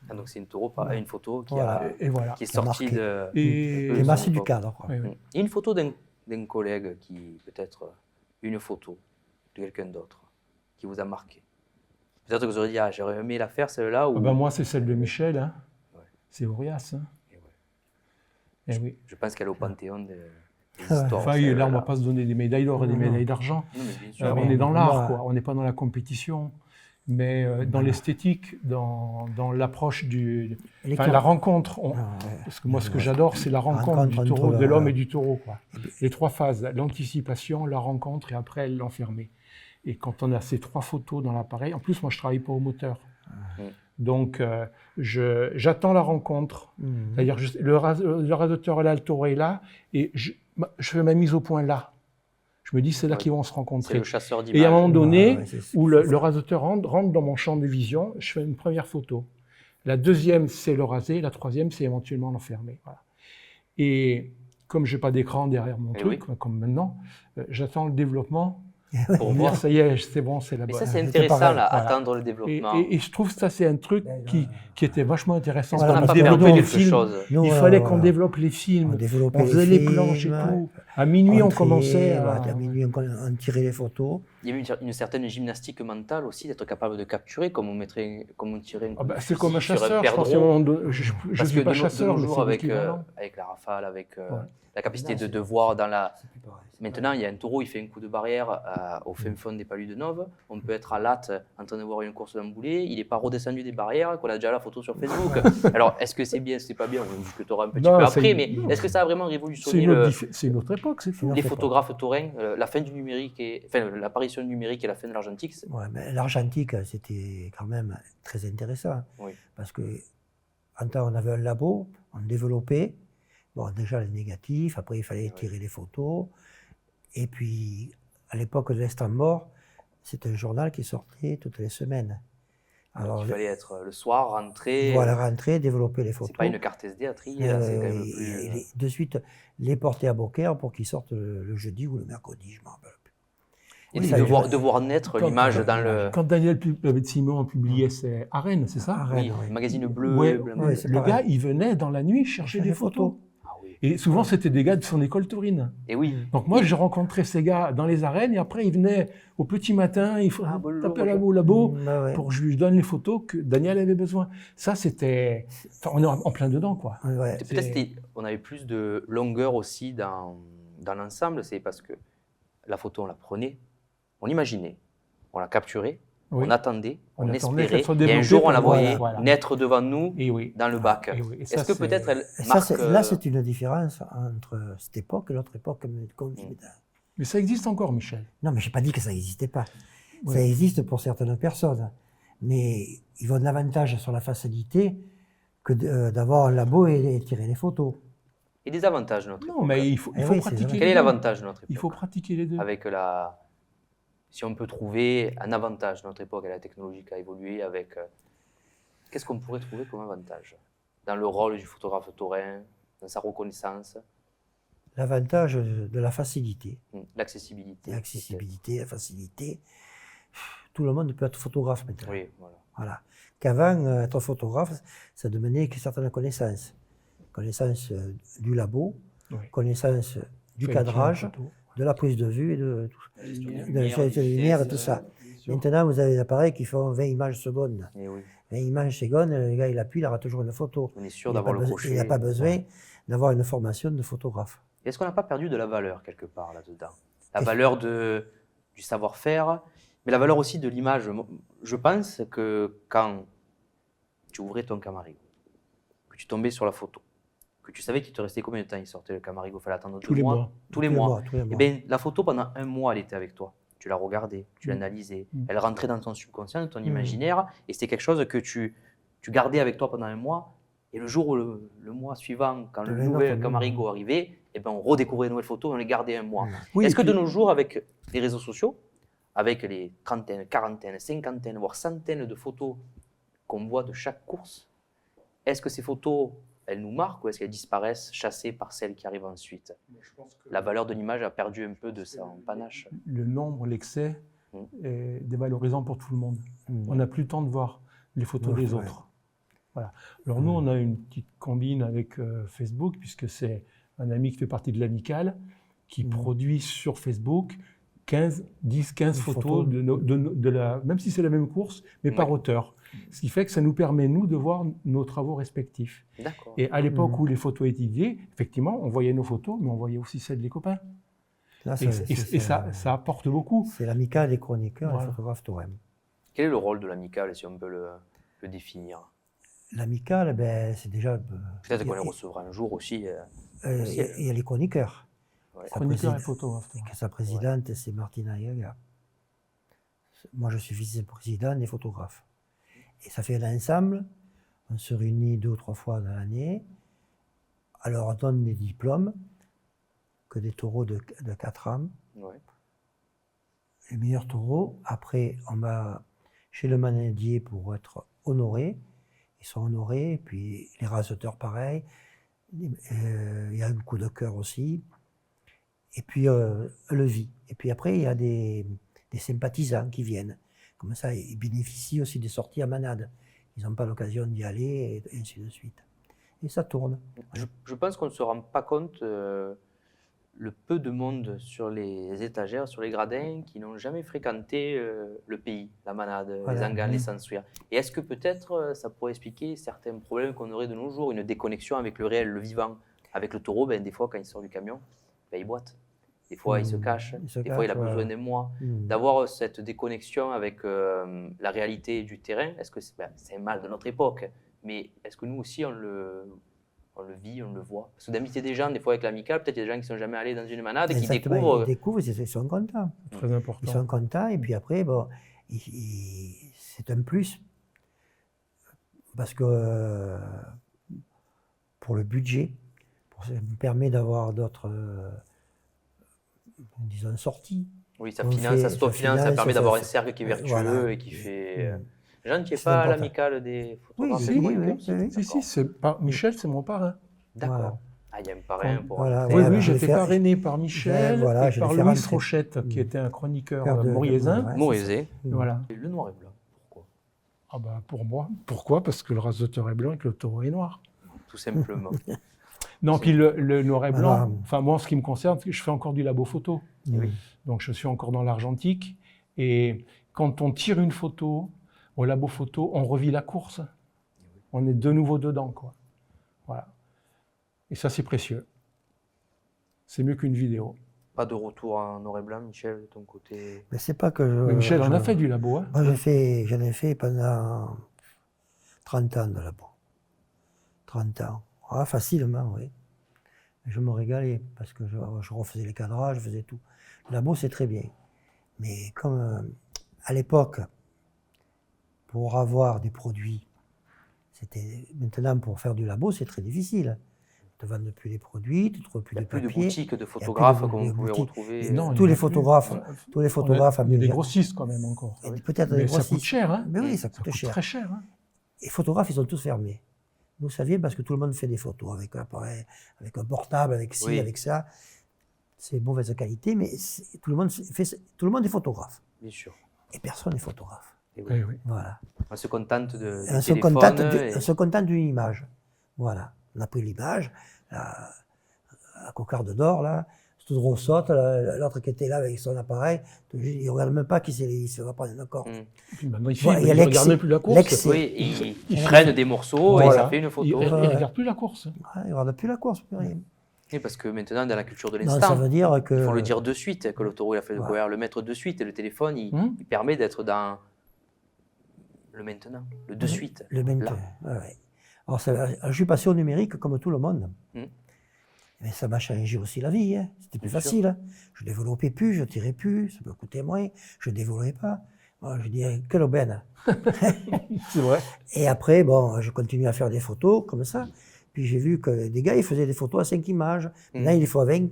Ah, donc, c'est une photo qui est sortie de... Et merci du cadre. Oui, oui. Et une photo d'un collègue qui, peut-être, une photo de quelqu'un d'autre qui vous a marqué. Peut-être que vous aurez dit, ah, j'aurais aimé la faire, celle-là. Ou... moi, c'est celle de Michel. Hein. Ouais. C'est Aurias. Hein. Oui. Je pense qu'elle est au panthéon des histoires. Enfin, là, on ne va pas se donner des médailles d'or et des médailles d'argent. On est dans l'art, quoi. On n'est pas dans la compétition. Mais dans l'esthétique, dans l'approche la rencontre. Parce que moi, ce que j'adore, c'est la rencontre du taureau, de l'homme et du taureau. Quoi. Les trois phases, l'anticipation, la rencontre et après l'enfermer. Et quand on a ces trois photos dans l'appareil, en plus, moi, je ne travaille pas au moteur. Donc, j'attends la rencontre. C'est-à-dire, le raseteur est là, le taureau est là, et je fais ma mise au point là. Je me dis, c'est là qu'ils vont se rencontrer. C'est le chasseur d'images. Et à un moment donné, où le raseteur rentre dans mon champ de vision, je fais une première photo. La deuxième, c'est le rasé. La troisième, c'est éventuellement l'enfermer. Voilà. Et comme je n'ai pas d'écran derrière mon truc, comme maintenant, j'attends le développement pour voir, ça y est, c'est bon, c'est la bonne. Mais ça, c'est intéressant, attendre le développement. Et je trouve que ça, c'est un truc qui était vachement intéressant. Est-ce qu'on n'a pas perdu quelque chose? Il fallait qu'on développe les films. On faisait les planches et tout. À minuit, on commençait à minuit, on tirait les photos. Il y avait une certaine gymnastique mentale aussi, d'être capable de capturer, comme on tirait c'est comme un chasseur, je ne suis pas chasseur. De nos jours, avec la rafale, avec la capacité de voir dans la... Maintenant, il y a un taureau, il fait un coup de barrière au fin fond des Palus de Nove. On peut être à Latte en train de voir une course d'un boulet. Il n'est pas redescendu des barrières, qu'on a déjà la photo sur Facebook. Alors, est-ce que c'est bien, c'est pas bien? On dit que tu auras un petit peu après, mais est-ce que ça a vraiment révolutionné C'est une autre époque, c'est fou. Les photographes taurins, la fin du numérique, l'apparition du numérique et la fin de l'argentique. Ouais, mais l'argentique, c'était quand même très intéressant. Oui. Parce que, en temps, on avait un labo, on développait. Bon, déjà les négatifs, après il fallait tirer les photos. Et puis, à l'époque de l'Instant Mort, c'était un journal qui sortait toutes les semaines. Alors, il fallait être le soir, rentrer. Voilà, rentrer, développer les photos. C'est pas une carte SD à trier, c'est quand même plus... de suite, les porter à Beaucaire pour qu'ils sortent le jeudi ou le mercredi, je m'en rappelle plus. Et de voir naître l'image dans le... Quand Daniel Simon publiait ses Arènes, c'est ça? Oui, le magazine bleu. Le gars, il venait dans la nuit chercher des photos. Et souvent, c'était des gars de son école taurine. Et oui. Donc moi, je rencontrais ces gars dans les arènes et après, ils venaient au petit matin, il faut taper au labo pour que je lui donne les photos que Daniel avait besoin. Ça, c'était... Enfin, on est en plein dedans, quoi. Ouais, peut-être on avait plus de longueur aussi dans l'ensemble. C'est parce que la photo, on la prenait, on l'imaginait, on la capturait, on attendait, on espérait, et un jour on la voyait naître devant nous dans le bac. Est-ce que peut-être elle marque... Là, c'est une différence entre cette époque et l'autre époque. Mais ça existe encore, Michel. Non, mais je n'ai pas dit que ça n'existait pas. Ça existe pour certaines personnes. Mais ils vont davantage sur la facilité que d'avoir un labo et tirer les photos. Et des avantages, notre époque. Non, mais il faut pratiquer. Quel est l'avantage de notre époque? Il faut pratiquer les deux. Avec si on peut trouver un avantage de notre époque et la technologie qui a évolué, qu'est-ce qu'on pourrait trouver comme avantage dans le rôle du photographe taurin, dans sa reconnaissance? L'avantage de la facilité. L'accessibilité. L'accessibilité, la facilité. Tout le monde peut être photographe maintenant. Oui, voilà. Qu'avant, être photographe, ça demandait certaines connaissances. Connaissances du labo, Oui. connaissance du Qualité cadrage, de photo. de la prise de vue et de tout. La lumière et tout ça. Bien sûr. Maintenant, vous avez des appareils qui font 20 images secondes. Et oui, 20 images secondes, le gars, il appuie, il aura toujours une photo. on est sûr Il n'a d'avoir pas, le besoin- crochet. il n'a pas besoin d'avoir une formation de photographe. Est-ce qu'on n'a pas perdu de la valeur quelque part là-dedans? La Est-ce- valeur du savoir-faire, mais la valeur aussi de l'image. Je pense que quand tu ouvrais ton Camarigo, que tu tombais sur la photo, que tu savais qu'il te restait combien de temps il sortait le Camarigo, il fallait attendre Tous les mois. Tous les mois. tous les Eh mois. bien, la photo, pendant un mois, elle était avec toi. Tu la regardais, tu Mm. l'analysais. Mm. Elle rentrait dans ton subconscient, dans ton imaginaire, et c'était quelque chose que tu gardais avec toi pendant un mois. Et le jour où le mois suivant, quand le T'avais nouvel notre Camarigo arrivait, eh ben, on redécouvrait une nouvelle photo, on les gardait un mois. Oui, Est-ce que et de puis- nos jours, avec les réseaux sociaux, avec les trentaines, quarantaines, cinquantaines, voire centaines de photos qu'on voit de chaque course, est-ce que ces photos, elles nous marquent ou est-ce qu'elles disparaissent, chassées par celles qui arrivent ensuite? La valeur de l'image a perdu un peu de son panache. le nombre, l'excès Mm. est dévalorisant pour tout le monde. Mm. On n'a plus le temps de voir les photos Ouais, des ouais. autres. Voilà. Alors nous, on a une petite combine avec Facebook, puisque c'est un ami qui fait partie de l'amicale, qui produit sur Facebook 10, 15 Une photos, photo. de la, même si c'est la même course, mais par Ouais. auteur. Ce qui fait que ça nous permet, nous, de voir nos travaux respectifs. D'accord. Et à l'époque Mhm. où les photos étaient guidées, effectivement, on voyait nos photos, mais on voyait aussi celles des copains. Là, Et, c'est- ça apporte beaucoup. C'est l'amicale des chroniqueurs et Voilà. photographes Tourem. Quel est le rôle de l'amicale, si on peut le définir? L'amicale, ben, c'est déjà. Peut-être qu'on les recevra un jour aussi. Il y a les chroniqueurs. Ouais. Ça Chroniqueur et préside- photographe. Et que sa présidente, c'est Martina Ayaga. Moi, je suis vice-président des photographes. Et ça fait un ensemble. On se réunit 2 ou 3 fois dans l'année. Alors, on donne des diplômes, que des taureaux de 4 ans. Ouais. Les meilleurs taureaux. Après, on va chez le manadier pour être honorés. Ils sont honorés. Puis les raseteurs, pareil. Il y a un coup de cœur aussi. Et puis le vie. Et puis après, il y a des sympathisants qui viennent. Comme ça, ils bénéficient aussi des sorties à manade. Ils n'ont pas l'occasion d'y aller, et ainsi de suite. Et ça tourne. Je pense qu'on ne se rend pas compte le peu de monde sur les étagères, sur les gradins, qui n'ont jamais fréquenté le pays, la manade, les Voilà. angans, les sensuirs. Et est-ce que peut-être ça pourrait expliquer certains problèmes qu'on aurait de nos jours, une déconnexion avec le réel, le vivant? Avec le taureau, ben, des fois, quand il sort du camion, ben, il boite. Des fois, il se cache. Il se Des fois, il a cache, besoin ouais. d'un mois. Mm. D'avoir cette déconnexion avec la réalité du terrain, est-ce que c'est un mal de notre époque, mais est-ce que nous aussi on le vit, on le voit? Parce que d'inviter des gens, des fois avec l'amicale, peut-être il y a des gens qui ne sont jamais allés dans une manade et qui Exactement, découvrent. ils découvrent, ils sont contents. Très Ils important. sont contents, et puis après, bon, c'est un plus. Parce que pour le budget, ça me permet d'avoir d'autres, disons, sorties. Oui, ça On finance, fait- ça s'autofinance, ça finance, permet ça d'avoir un fait- cercle qui est vertueux voilà. et qui fait. Mm. Jean, tu n'es C'est pas à important. l'amicale des Oui, photographes et oui, chroniqueurs, oui, oui. Si, si, Michel, c'est mon parrain. D'accord. Voilà. Ah, il y a un parrain pour. Voilà, Oui, voilà, oui, je j'ai vais été faire- parrainé par Michel voilà, et je par vais faire Louis rentrer. Rochette, qui était un chroniqueur Cœur de- mauriaisin. ouais. Morisé. Voilà. Et le noir et blanc, pourquoi? Ah bah pour moi. Pourquoi? Parce que le raseteur est blanc et que le taureau est noir. Tout simplement. Non, puis le noir et blanc, Voilà. enfin moi, en ce qui me concerne, je fais encore du labo photo. Mm. Donc je suis encore dans l'argentique. Et quand on tire une photo au labo photo, on revit la course. On est de nouveau dedans, quoi. Voilà. Et ça, c'est précieux. C'est mieux qu'une vidéo. Pas de retour en noir et blanc, Michel, de ton côté. Mais c'est pas que Mais Michel en a fait du labo. Hein. Moi, j'en ai fait pendant 30 ans de labo. 30 ans. Ah, facilement, oui. Je me régalais parce que je refaisais les cadrages, je faisais tout. Le labo, c'est très bien. Mais comme à l'époque, pour avoir des produits, maintenant pour faire du labo, c'est très difficile. Ils ne te vendent plus les produits, tu ne trouves plus Il n'y de a plus de papier. boutiques de photographes de comme vous pouvez boutiques. retrouver. Et non, Tous il y les a plus. photographes, tous les photographes Il y a des américains. grossistes quand même encore. Et peut-être des Mais ça coûte grossistes. cher. Hein. Mais oui, ça Ça coûte coûte cher. très cher. Hein. Les photographes, ils sont tous fermés. Vous savez, parce que tout le monde fait des photos avec un appareil, avec un portable, avec ci, Oui. avec ça. C'est mauvaise qualité, mais tout le monde est photographe. Bien sûr. Et personne n'est photographe. Et oui. Eh oui. Voilà. On se contente de On se téléphone. contente et- on se contente d'une image. Voilà. On a pris l'image, la cocarde d'or, là, tout gros saute, l'autre qui était là avec son appareil, il ne regarde même pas qui c'est, il se va prendre une corde. Et puis maintenant, il Ouais, il y a ne regarde même plus la course. l'excès. Oui, ils prennent des morceaux et Voilà. ça fait une photo. Il ne Ouais. regarde plus la course. Ouais, il ne regarde plus la course, plus rien. Oui, parce que maintenant, dans la culture de Non, ça l'instant, veut dire que... il faut le dire de suite que le taureau il a fait le Ouais. courir, le mettre de suite. Et le téléphone, il permet d'être dans le maintenant, le de suite. Le maintenant. Ouais. Alors, je suis passé au numérique comme tout le monde. Mais ça m'a changé aussi la vie. Hein. C'était plus Bien facile. Hein. Je développais plus, je tirais plus, ça me coûtait moins, je ne développais pas. Moi, je disais, quelle aubaine. C'est vrai. Et après, bon, je continue à faire des photos comme ça. Puis j'ai vu que des gars, ils faisaient des photos à 5 images. Là, il les faut à 20.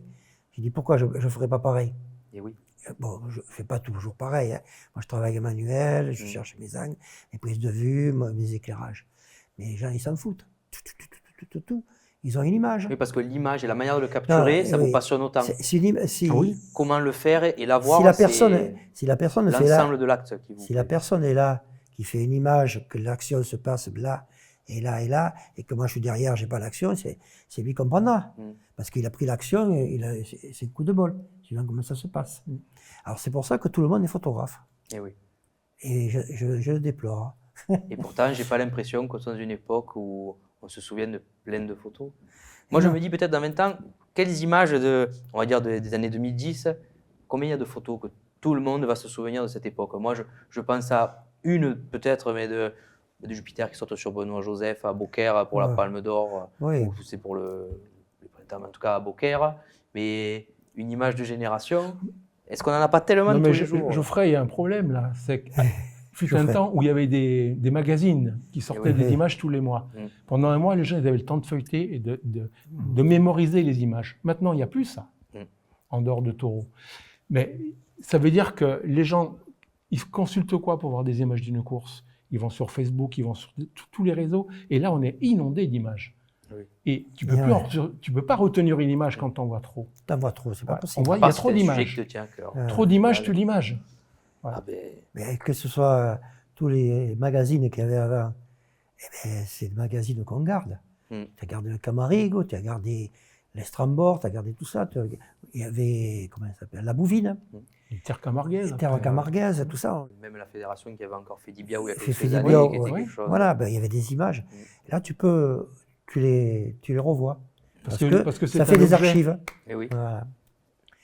J'ai dit, pourquoi je ne ferais pas pareil? Et oui. Bon, je ne fais pas toujours pareil. Hein. Moi, je travaille manuel, je cherche mes angles, mes prises de vue, mes éclairages. Mais les gens, ils s'en foutent. Tout. Ils ont une image. Oui, parce que l'image et la manière de le capturer, ça vous passionne autant. Comment le faire et la voir, si la personne fait là, l'ensemble de l'acte qui vous si la personne est là, qui fait une image, que l'action se passe là, et là, et que moi je suis derrière, j'ai pas l'action, c'est lui qui comprendra. Parce qu'il a pris l'action, c'est le coup de bol, suivant comment ça se passe. Alors c'est pour ça que tout le monde est photographe. Et oui. Et je le déplore. Et pourtant, j'ai pas l'impression qu'on soit dans une époque où on se souvient de plein de photos. Moi, je me dis peut-être dans 20 ans, quelles images on va dire des années 2010, combien il y a de photos que tout le monde va se souvenir de cette époque? Moi, je pense à une peut-être, mais de Jupiter qui saute sur Benoît Joseph à Beaucaire pour la Palme d'Or, ou c'est pour le printemps, en tout cas à Beaucaire. Mais une image de génération, est-ce qu'on n'en a pas tellement tous les jours? Geoffrey, il y a un problème là. C'est fut un temps où il y avait des magazines qui sortaient des images tous les mois. Pendant un mois, les gens ils avaient le temps de feuilleter et de mémoriser les images. Maintenant, il n'y a plus ça, en dehors de Taureau. Mais ça veut dire que les gens, ils consultent quoi pour voir des images d'une course? Ils vont sur Facebook, ils vont sur tous les réseaux, et là, on est inondé d'images. Oui. Et tu peux pas retenir une image quand t'en vois trop. T'en vois trop, c'est pas possible. Il y a trop d'images. Trop d'images, tu l'images. Voilà. Mais que ce soit tous les magazines qu'il y avait avant, c'est des magazines qu'on garde. Tu as gardé le Camarigo, tu as gardé l'Estrambord, tu as gardé tout ça. Il y avait, comment ça s'appelle, la Bouvine. Les terres camarguaises. Les terres camarguaises, tout ça. Même la fédération qui avait encore fait Dibiao il y a quelques années, qui était quelque chose. Voilà, il y avait des images. Et là, tu les revois. Parce que c'est ça fait des archives. Et oui. Voilà.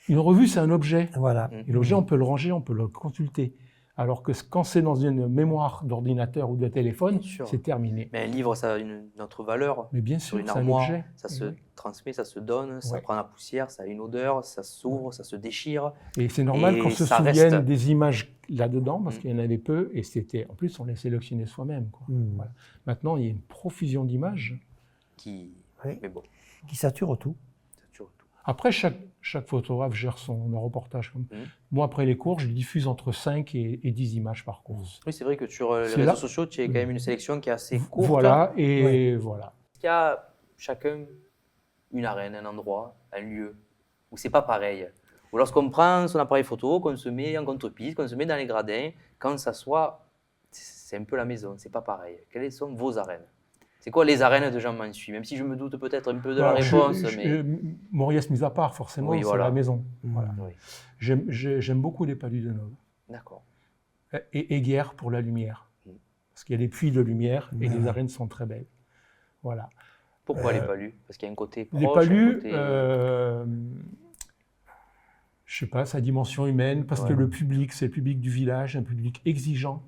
Une revue, c'est un objet. Voilà. Et l'objet, on peut le ranger, on peut le consulter. Alors que quand c'est dans une mémoire d'ordinateur ou de téléphone, c'est terminé. Mais un livre, ça a une autre valeur. Mais bien sûr, sur une armoire, ça se transmet, ça se donne, ça prend la poussière, ça a une odeur, ça s'ouvre, ça se déchire. Et c'est normal qu'on se souvienne des images là-dedans, parce qu'il y en avait peu, et en plus, on les sélectionnait soi-même. Voilà. Maintenant, il y a une profusion d'images. Qui sature tout. Après, chaque photographe gère son reportage. Moi, après les courses, je diffuse entre 5 et 10 images par course. Oui, c'est vrai que sur les réseaux sociaux, tu as quand même une sélection qui est assez courte. Voilà, et voilà. Il y a chacun une arène, un endroit, un lieu, où c'est pas pareil. Ou lorsqu'on prend son appareil photo, qu'on se met en contre-piste, qu'on se met dans les gradins, quand on s'assoit, c'est un peu la maison, c'est pas pareil. Quelles sont vos arènes? C'est quoi les arènes de Jean Mansuy? Même si je me doute peut-être un peu de la réponse. Mauriès mis à part, forcément, c'est la maison. Voilà. Oui. J'aime beaucoup les palus de Nove. D'accord. Et Guerre pour la lumière. Parce qu'il y a des puits de lumière et les arènes sont très belles. Voilà. Pourquoi les palus? Parce qu'il y a un côté proche. Les palus, je sais pas, sa dimension humaine, parce que le public, c'est le public du village, un public exigeant.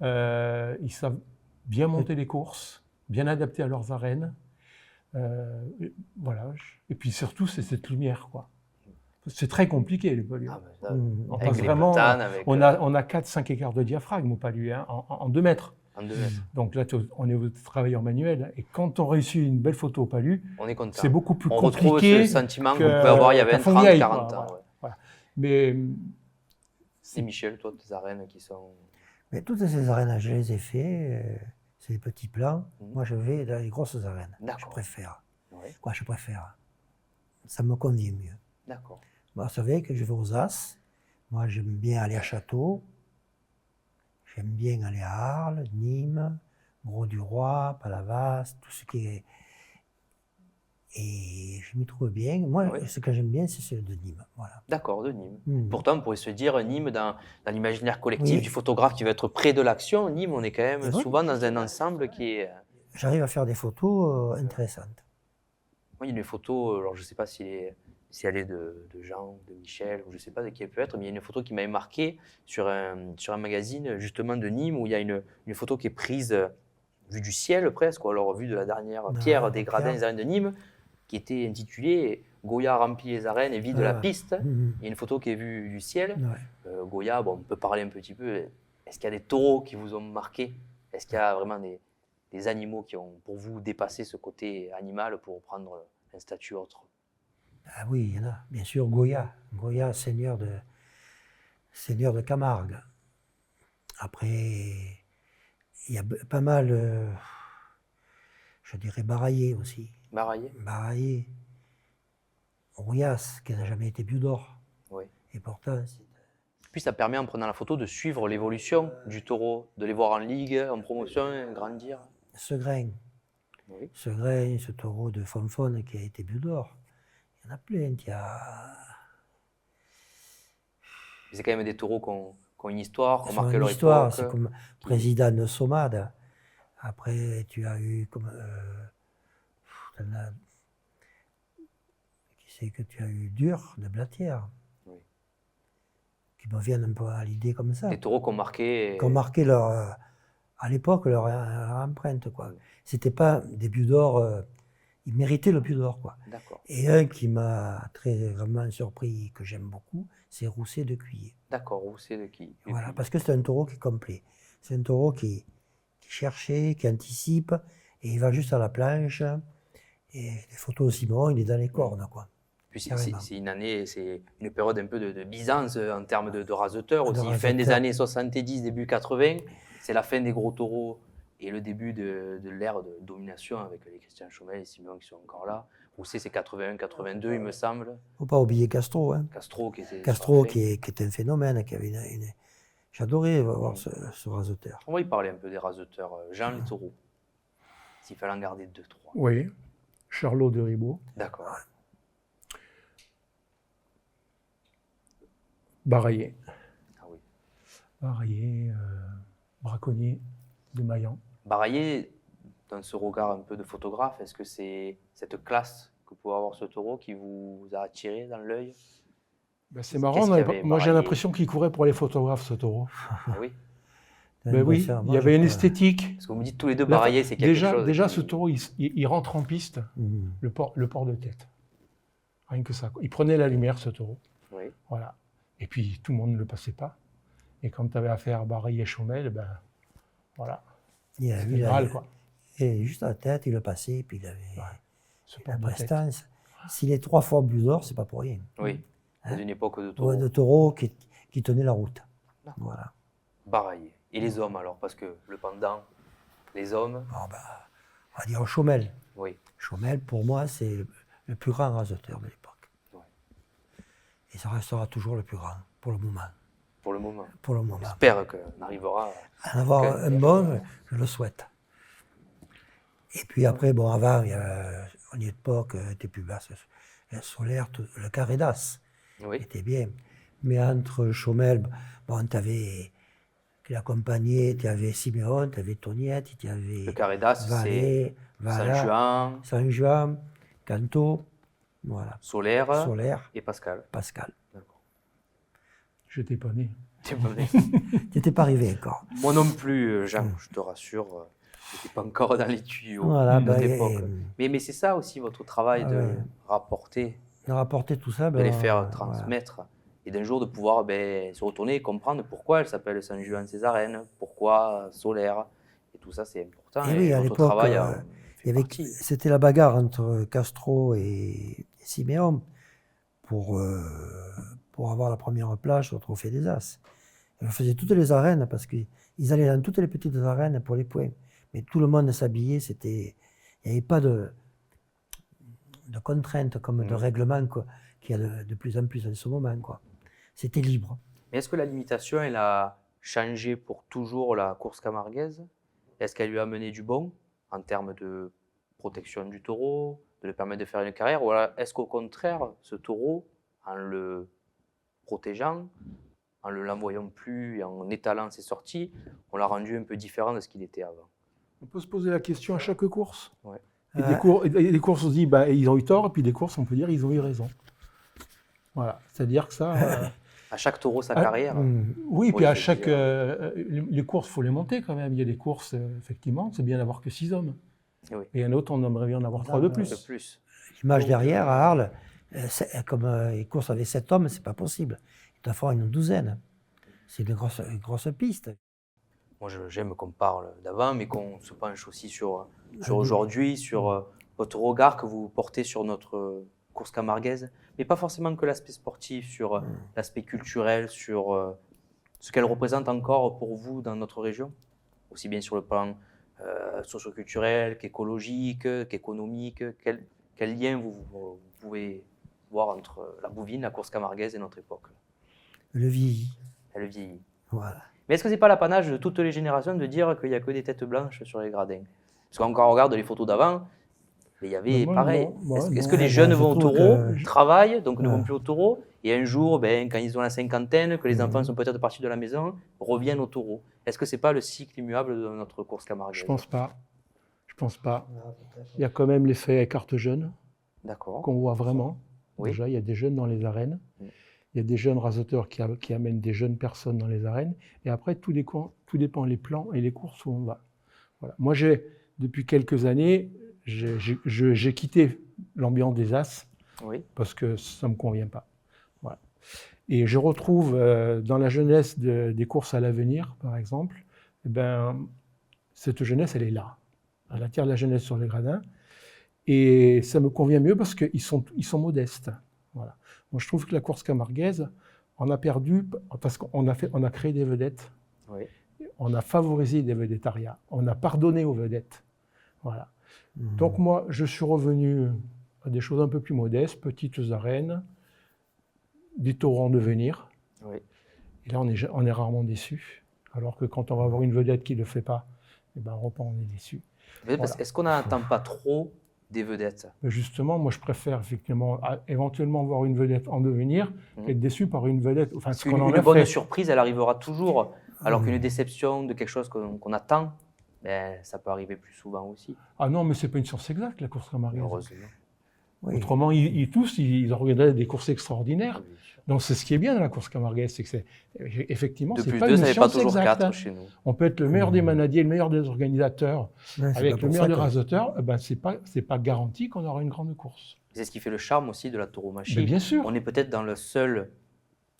Ils savent bien monter les courses, bien adaptés à leurs arènes. Voilà. Et puis surtout, c'est cette lumière, quoi. C'est très compliqué, les palus. On passe vraiment. On a 4-5 écarts de diaphragme au palu, hein, en 2 mètres. En 2 mètres. Donc là, on est travailleur manuel. Et quand on réussit une belle photo au palu, c'est beaucoup plus compliqué. On retrouve ce sentiment qu'on pouvait avoir il y avait 30, 40 ans. Voilà. Mais. Et Michel, toi, tes arènes qui sont. Mais toutes ces arènes, je les ai fait. C'est des petits plans. Moi, je vais dans les grosses arènes. Je préfère. Quoi, je préfère. Ça me convient mieux. D'accord. Vous savez que je vais aux As. Moi, j'aime bien aller à Château. J'aime bien aller à Arles, Nîmes, Gros-du-Roi, Palavas, tout ce qui est... Et je m'y trouve bien. Moi, Oui. ce que j'aime bien, c'est celui de Nîmes. Voilà. D'accord, de Nîmes. Mhm. Pourtant, on pourrait se dire Nîmes dans l'imaginaire collectif Oui. du photographe qui va être près de l'action. Nîmes, on est quand même Et oui. souvent dans un ensemble qui est. J'arrive à faire des photos intéressantes. Moi, il y a une photo, alors je ne sais pas si elle est de Jean, de Michel, ou je ne sais pas de qui elle peut être, mais il y a une photo qui m'avait marqué sur un magazine justement de Nîmes où il y a une photo qui est prise vue du ciel presque, ou alors vue de la dernière pierre des gradins des arènes de Nîmes, qui était intitulée Goya remplit les arènes et vide la piste. Mhm. Il y a une photo qui est vue du ciel. Ouais. Goya, bon, on peut parler un petit peu. Est-ce qu'il y a des taureaux qui vous ont marqué? Est-ce qu'il y a vraiment des animaux qui ont pour vous dépassé ce côté animal pour prendre un statut autre? Ah oui, il y en a. Bien sûr, Goya. Goya, seigneur de Camargue. Après, il y a pas mal, je dirais, Baraillé aussi. Baraillé? Baraillé. Rouillas, qui n'a jamais été Biou d'or. Oui. Et pourtant, Puis ça permet en prenant la photo de suivre l'évolution du taureau, de les voir en ligue, en promotion, grandir. Segrin. Oui. Segrin, ce taureau de Fonfon qui a été Biou d'or. Il y en a plein. Il y a... C'est quand même des taureaux qui ont une histoire, qui ont Sur marqué une leur histoire, époque. c'est comme président de Somade. Après, tu as eu comme. Qui c'est que tu as eu Dur de Blatière. Oui. Qui me viennent un peu à l'idée comme ça. Des taureaux qui ont marqué. Qui ont marqué leur. À l'époque, leur empreinte, quoi. C'était pas des Biou d'or. Ils méritaient le Biou d'or, quoi. D'accord. Et un qui m'a très vraiment surpris, que j'aime beaucoup, c'est Rousset de Cuillet. D'accord, où c'est de qui? Voilà, parce que c'est un taureau qui est complet. C'est un taureau qui cherchait, qui anticipe, et il va juste à la planche. Et les photos aussi, bon, il est dans les cornes, quoi. Puis Carrément. c'est une année, c'est une période un peu de Byzance en termes de raseteurs aussi. Fin des raseteurs. années 70, début 80, c'est la fin des gros taureaux et le début de l'ère de domination avec les Christian Chomel et les Simeon qui sont encore là. Rousset, c'est 81, 82, il me semble. Faut pas oublier Castro, hein. Castro qui était. Castro parfait. qui est un phénomène, qui avait une... J'adorais voir ce raseteur. On va y parler un peu des raseteurs. Jean les taureaux. S'il fallait en garder 2, 3. Oui, Charlot de Ribot, D'accord. Baraillé. Ah oui. Baraillé, Braconnier de Maillan. Baraillé, dans ce regard un peu de photographe, est-ce que c'est cette classe que pouvait avoir ce taureau qui vous a attiré dans l'œil? Ben, c'est marrant, Qu'est-ce qu'il y avait, moi j'ai Baraillé? l'impression qu'il courait pour les photographes, ce taureau. Ah oui. Ben oui, il y avait une esthétique. Parce que vous me dites tous les deux Baraillé, c'est quelque chose. Déjà ce taureau, il rentre en piste, Mhm. le port de tête. Rien que ça. Il prenait la lumière, ce taureau. Oui. Voilà. Et puis tout le monde ne le passait pas. Et quand tu avais affaire à Baraillé et Chomel, ben voilà. Il a C'était eu Graal, quoi. Et juste à la tête, il le passait, puis il avait Ce la port de tête. prestance. S'il est 3 fois Biou d'or, c'est pas pour rien. Oui. Dans une époque de Ouais, taureau. de taureau qui tenait la route. D'accord. Voilà. Baraillé. Et les hommes alors? Parce que le pendant, les hommes, Bon, ben, on va dire Chomel. oui. Chomel, pour moi, c'est le plus grand raseteur de l'époque. Ouais. Et ça restera toujours le plus grand, pour le moment. Pour le moment. Pour le moment. J'espère qu'on arrivera. En avoir un bon, je le souhaite. Et puis après, bon, avant, il y a une époque, était plus basse, le solaire, le carré d'as, Oui. était bien. Mais entre Chomel, bon, tu avais qui l'accompagnait, tu avais Siméon, tu avais Toniette, tu avais Le carré d'as, c'est Vallée, Saint-Juan, Saint-Juan, Canto, voilà, Solaire Solaire, et Pascal. Pascal. D'accord. J'étais pas né. Tu peux me- Tu n'étais pas arrivé encore. Moi non plus, Jean, je te rassure, je n'étais pas encore dans les tuyaux Voilà, de notre ben, époque. Mais c'est ça aussi votre travail de ouais. rapporter, De rapporter tout ça, de ben, les faire voilà. transmettre. Et d'un jour de pouvoir se retourner et comprendre pourquoi elle s'appelle Saint-Juan Césarène, pourquoi Solaire. Et tout ça, c'est important. Et oui, à votre l'époque, travail fait partie. c'était la bagarre entre Castro et Siméon pour avoir la première place au Trophée des As. Ils faisaient toutes les arènes parce qu'ils allaient dans toutes les petites arènes pour les points. Mais tout le monde s'habillait, il n'y avait pas de contraintes comme de règlements qu'il y a de plus en plus en ce moment, quoi. C'était libre. Mais est-ce que la limitation, elle a changé pour toujours la course camarguaise? Est-ce qu'elle lui a amené du bon en termes de protection du taureau, de le permettre de faire une carrière, ou alors est-ce qu'au contraire, ce taureau, en le protégeant, en ne l'envoyant plus et en étalant ses sorties, on l'a rendu un peu différent de ce qu'il était avant? On peut se poser la question à chaque course. Ouais. Et des courses, on se dit, ils ont eu tort, et puis des courses, on peut dire, ils ont eu raison. Voilà, c'est-à-dire que ça... À chaque taureau, sa carrière. Oui, puis à chaque... dire. les courses, il faut les monter quand même. Il y a des courses, effectivement, c'est bien d'avoir que 6 hommes. Oui. Et un autre, on aimerait bien en avoir 3 de Un peu plus. plus. L'image derrière, à Arles, comme les courses avec 7 hommes, c'est pas possible. Il doit falloir une douzaine. C'est une grosse piste. Moi, j'aime qu'on parle d'avant, mais qu'on se penche aussi sur aujourd'hui, sur votre regard que vous portez sur notre course camarguaise, mais pas forcément que l'aspect sportif, sur l'aspect culturel, sur ce qu'elle représente encore pour vous dans notre région, aussi bien sur le plan socio-culturel qu'écologique, qu'économique. Quel lien vous pouvez voir entre la bouvine, la course camarguaise et notre époque? Le vieillit. Elle vieillit. Voilà. Mais est-ce que ce n'est pas l'apanage de toutes les générations de dire qu'il n'y a que des têtes blanches sur les gradins? Parce qu'on regarde les photos d'avant, il y avait pareil. Est-ce que les jeunes vont au taureau, travaillent, donc ne vont plus au taureau, et un jour, quand ils ont la cinquantaine, que les enfants sont peut-être partis de la maison, reviennent au taureau? Est-ce que ce n'est pas le cycle immuable de notre course camarguaise? Je pense pas. Je pense pas. Il y a quand même l'effet carte jeune, qu'on voit vraiment. Oui. Déjà, il y a des jeunes dans les arènes. Il y a des jeunes rasoteurs qui amènent des jeunes personnes dans les arènes. Et après, tout dépend les plans et les courses où on va. Voilà. Moi, depuis quelques années, j'ai quitté l'ambiance des As parce que ça ne me convient pas. Voilà. Et je retrouve dans la jeunesse des courses à l'avenir, par exemple, cette jeunesse, elle est là. Elle attire la jeunesse sur les gradins. Et ça me convient mieux parce qu'ils sont modestes. Voilà. Moi, je trouve que la course camarguaise, on a perdu parce qu'on a créé des vedettes. Oui. On a favorisé des vedettariats. On a pardonné aux vedettes. Voilà. Donc moi, je suis revenu à des choses un peu plus modestes, petites arènes, des taureaux en devenir. Oui. Et là, on est rarement déçu. Alors que quand on va avoir une vedette qui ne le fait pas, on est déçu. Voilà. Est-ce qu'on n'attend pas trop des vedettes? Mais justement, moi, je préfère effectivement éventuellement voir une vedette en devenir qu'être déçu par une vedette. Enfin, une bonne surprise, elle arrivera toujours, alors qu'une déception de quelque chose qu'on attend, ça peut arriver plus souvent aussi. Ah non, mais ce n'est pas une science exacte, la course camarguaise. Heureusement. Oui. Autrement, ils organisaient des courses extraordinaires. Oui, donc, c'est ce qui est bien dans la course camarguaise, c'est que effectivement, c'est pas une science exacte. 4 chez nous. On peut être le meilleur des manadiers, le meilleur des organisateurs, avec le meilleur des rasoteurs, c'est pas garanti qu'on aura une grande course. C'est ce qui fait le charme aussi de la tauromachie. Mais bien sûr. On est peut-être dans le seul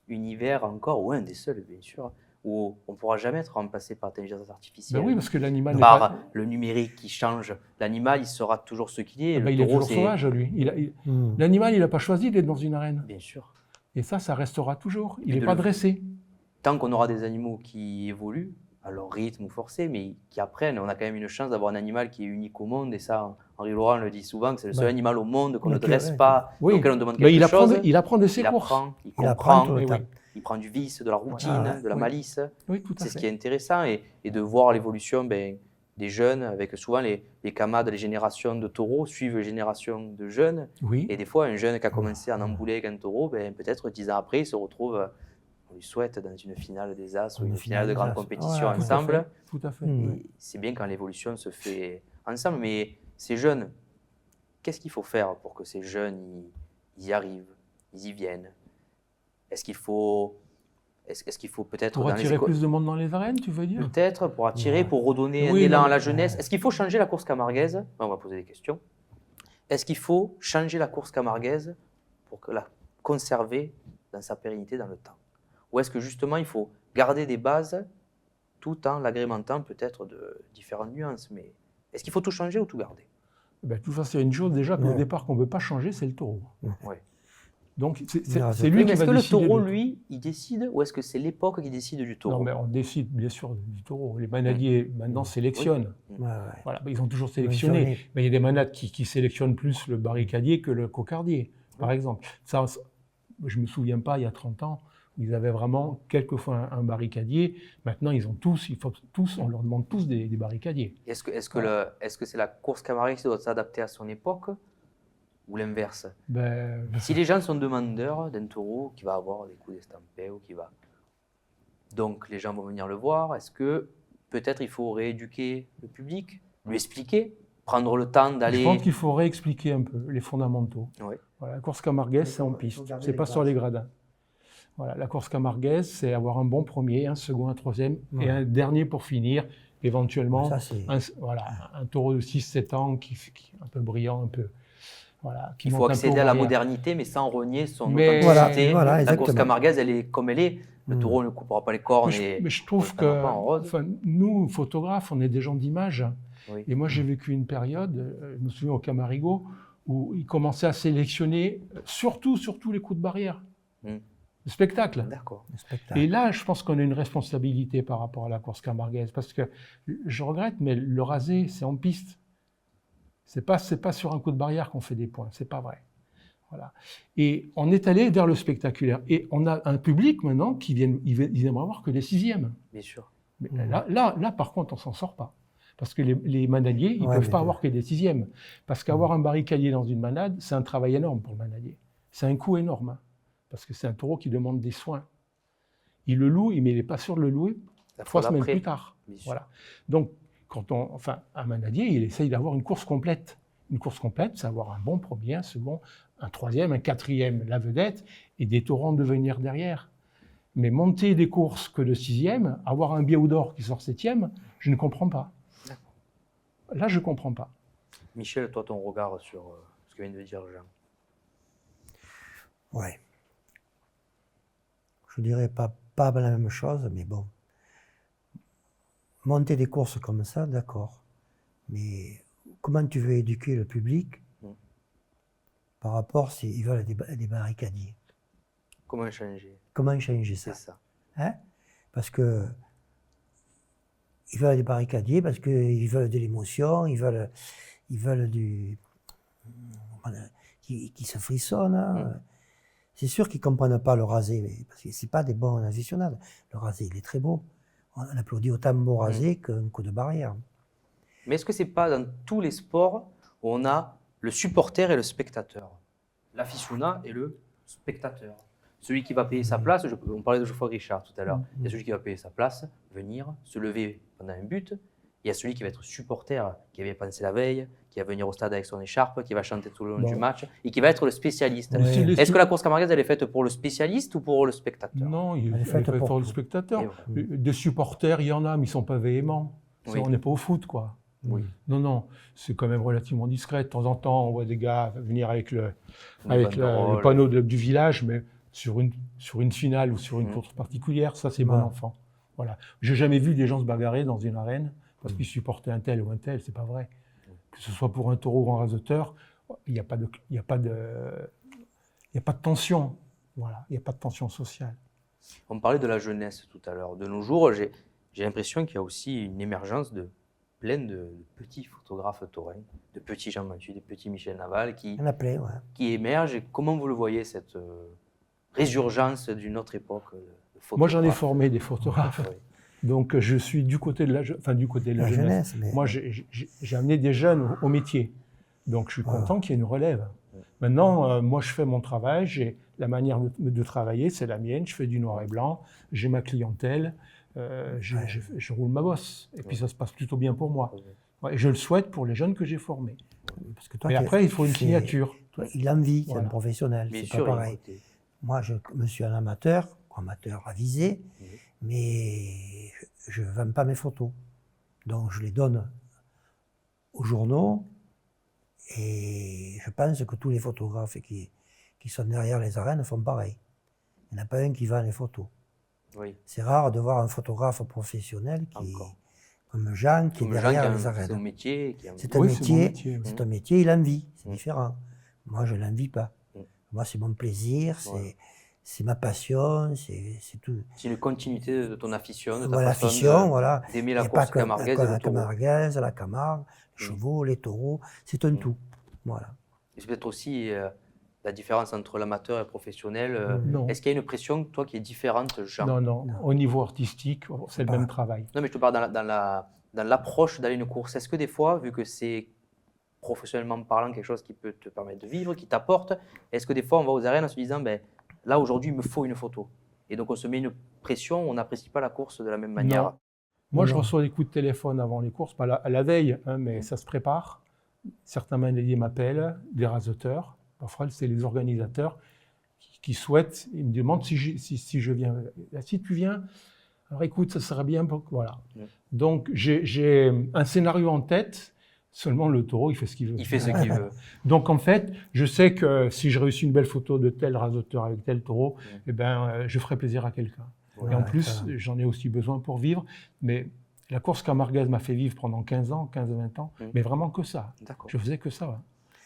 univers encore, ou un des seuls bien sûr, où on ne pourra jamais être remplacé par l'intelligence artificielle. Oui, parce que l'animal par le numérique qui change. L'animal, il sera toujours ce qu'il est. Il est toujours sauvage, lui. L'animal, il n'a pas choisi d'être dans une arène. Bien sûr. Et ça restera toujours. Il n'est pas dressé. Tant qu'on aura des animaux qui évoluent, à leur rythme ou forcé, mais qui apprennent, on a quand même une chance d'avoir un animal qui est unique au monde. Et ça, Henri Laurent le dit souvent, que c'est le seul animal au monde qu'on ne dresse pas, auquel on demande quelque chose. Il apprend de ses courses. Il comprend. Il prend du vice, de la routine, de la malice. Oui, tout à fait. C'est ce qui est intéressant. Et de voir l'évolution des jeunes, avec souvent les camarades, les générations de taureaux suivent les générations de jeunes. Oui. Et des fois, un jeune qui a commencé à embouler avec un taureau, peut-être 10 ans après, il se retrouve, on lui souhaite, dans une finale des As ou une finale de grande compétition ensemble. Tout à fait. C'est bien quand l'évolution se fait ensemble. Mais ces jeunes, qu'est-ce qu'il faut faire pour que ces jeunes ils y arrivent, ils y viennent? Est-ce qu'il faut peut-être... Pour attirer plus de monde dans les arènes, tu veux dire? Peut-être, pour attirer, pour redonner un élan à la jeunesse. Est-ce qu'il faut changer la course camarguaise? On va poser des questions. Est-ce qu'il faut changer la course camarguaise pour la conserver dans sa pérennité dans le temps? Ou est-ce que justement, il faut garder des bases tout en l'agrémentant peut-être de différentes nuances? Mais est-ce qu'il faut tout changer ou tout garder? Tout ça, c'est une chose déjà qu'au départ qu'on ne veut pas changer, c'est le taureau. Oui. Donc, c'est lui qui va décider. Est-ce que le taureau, lui, il décide ou est-ce que c'est l'époque qui décide du taureau? Non, mais on décide bien sûr du taureau. Les manadiers, maintenant, sélectionnent. Oui. Voilà, ils ont toujours sélectionné. Mais il y a des manades qui sélectionnent plus le barricadier que le cocardier, par exemple. Ça, je ne me souviens pas, il y a 30 ans, ils avaient vraiment quelquefois un barricadier. Maintenant, on leur demande tous des barricadiers. Est-ce que c'est la course camarguaise qui doit s'adapter à son époque? ou l'inverse? Ben, Si les gens sont demandeurs d'un taureau qui va avoir des coups d'estampé ou qui va... Donc les gens vont venir le voir, est-ce que peut-être il faut rééduquer le public, lui expliquer, prendre le temps je d'aller... pense qu'il faut réexpliquer un peu les fondamentaux. Oui. Voilà, la course camarguaise, c'est en piste, c'est pas sur les gradins. Voilà, la course camarguaise, c'est avoir un bon premier, un second, un troisième et un dernier pour finir, éventuellement. Ça, c'est- Un taureau de 6-7 ans qui un peu brillant, un peu. Voilà, qui Il faut monte un peu accéder aux à la barrières. modernité, mais sans renier son Mais- authenticité. Voilà, la course exactement. camarguaise, elle est comme elle est. Le taureau ne coupera pas les cornes. Mais je trouve on que le peint en rose. nous, photographes, on est des gens d'image. Oui. Et moi, j'ai vécu une période, je me souviens au Camarigo, où ils commençaient à sélectionner surtout les coups de barrière. Le spectacle. D'accord. Le spectacle. Et là, je pense qu'on a une responsabilité par rapport à la course camarguaise, parce que je regrette, mais le rasé, c'est en piste. C'est pas sur un coup de barrière qu'on fait des points, c'est pas vrai. Voilà. Et on est allé vers le spectaculaire. Et on a un public maintenant qui ils aimeraient voir que les sixièmes. Bien sûr. Mais là, par contre, on s'en sort pas. Parce que les manadiers, ils ne peuvent pas avoir que des sixièmes. Parce qu'avoir un barricadier dans une manade, c'est un travail énorme pour le manadier. C'est un coût énorme. Hein, parce que c'est un taureau qui demande des soins. Il le loue, mais il n'est pas sûr de le louer 3 semaines plus tard. Voilà. Donc, un manadier, il essaye d'avoir une course complète. Une course complète, c'est avoir un bon premier, un second, un troisième, un quatrième, la vedette, et des taureaux de venir derrière. Mais monter des courses que de sixième, avoir un biais d'or qui sort septième, je ne comprends pas. Là, je ne comprends pas. Michel, toi, ton regard sur ce que vient de dire Jean. Ouais. Je dirais pas la même chose, mais bon. Monter des courses comme ça, d'accord. Mais comment tu veux éduquer le public par rapport s'ils veulent des barricadiers? Comment changer? Comment changer ça? C'est ça. Hein? Parce que ils veulent des barricadiers, parce qu'ils veulent de l'émotion, ils veulent qui se frissonne. Hein. C'est sûr qu'ils ne comprennent pas le rasé, parce que ce n'est pas des bons aficionados. Le rasé, il est très beau. On applaudit autant beau rasé qu'un coup de barrière. Mais est-ce que ce n'est pas dans tous les sports où on a le supporter et le spectateur? L'aficionat et le spectateur. Celui qui va payer sa place, on parlait de Geoffroy Richard tout à l'heure, il y a celui qui va payer sa place, venir, se lever pendant un but. Il y a celui qui va être supporter, qui avait pensé la veille, qui va venir au stade avec son écharpe, qui va chanter tout le long du match, et qui va être le spécialiste. Oui. Est-ce que la course camarguaise, elle est faite pour le spécialiste ou pour le spectateur? Non, il est fait pour le spectateur. Et Des supporters, il y en a, mais ils ne sont pas véhéments. Oui. On n'est pas au foot, quoi. Oui. Non, c'est quand même relativement discret. De temps en temps, on voit des gars venir avec le banderole. panneau du village, mais sur une finale ou sur une course particulière, ça c'est bon enfant. Voilà. J'ai jamais vu des gens se bagarrer dans une arène parce qu'ils supportaient un tel ou un tel, c'est pas vrai. Que ce soit pour un taureau ou un raseteur, il n'y a pas de tension. Voilà, il n'y a pas de tension sociale. On parlait de la jeunesse tout à l'heure. De nos jours, j'ai l'impression qu'il y a aussi une émergence de plein de petits photographes taurins, de petits Jean Mathieu, de petits Michel Naval Il y en a plein, ouais. qui émergent. Et comment vous le voyez, cette résurgence d'une autre époque de photographe? Moi, j'en ai formé des photographes. Oui. Donc, je suis du côté de la jeunesse. Mais... Moi, j'ai amené des jeunes au métier. Donc, je suis content qu'il y ait une relève. Maintenant, moi, je fais mon travail. J'ai la manière de travailler, c'est la mienne. Je fais du noir et blanc. J'ai ma clientèle. Je roule ma bosse. Et puis, ça se passe plutôt bien pour moi. Ouais, et je le souhaite pour les jeunes que j'ai formés. Parce que toi, mais après, il faut une signature. Toi, il a envie, c'est Voilà. un professionnel. Bien C'est sûr, pas pareil. Moi, je me suis un amateur avisé, mais je ne vends pas mes photos. Donc, je les donne aux journaux et je pense que tous les photographes qui sont derrière les arènes font pareil. Il n'y en a pas un qui vend les photos. Oui. C'est rare de voir un photographe professionnel comme Jean qui est derrière les arènes. C'est un métier. C'est un métier, il envie, c'est différent. Moi, je ne l'envie pas. Moi, c'est mon plaisir, c'est ma passion, c'est tout. C'est une continuité de ton afition, de ta Voilà, façon d'aimer la course camarguaise et le la taureau. camarguaise, la Camargue, les chevaux, les taureaux, c'est un tout. Voilà. Et c'est peut-être aussi la différence entre l'amateur et le professionnel. Non. Est-ce qu'il y a une pression, toi, qui est différente, Jean? Non. Au niveau artistique, c'est le même travail. Non, mais je te parle dans l'approche d'aller à une course. Est-ce que des fois, vu que c'est professionnellement parlant, quelque chose qui peut te permettre de vivre, qui t'apporte? Est-ce que des fois, on va aux arènes en se disant, ben, là, aujourd'hui, il me faut une photo? Et donc, on se met une pression, on n'apprécie pas la course de la même manière. Non. Moi, je Non. reçois des coups de téléphone avant les courses, pas à la veille, hein, mais ça se prépare. Certains manadiers m'appellent, des rasoteurs. Parfois, c'est les organisateurs qui souhaitent, ils me demandent si je viens. Si tu viens, alors écoute, ça serait bien pour... Voilà. Donc, j'ai un scénario en tête, seulement le taureau, il fait ce qu'il veut. Il fait ce qu'il veut. Donc, en fait, je sais que si je réussis une belle photo de tel rasoteur avec tel taureau, eh ben, je ferai plaisir à quelqu'un. Et en plus, j'en ai aussi besoin pour vivre. Mais la course camarguaise m'a fait vivre pendant 15 ans, 15-20 ans, mais vraiment que ça. D'accord. Je faisais que ça.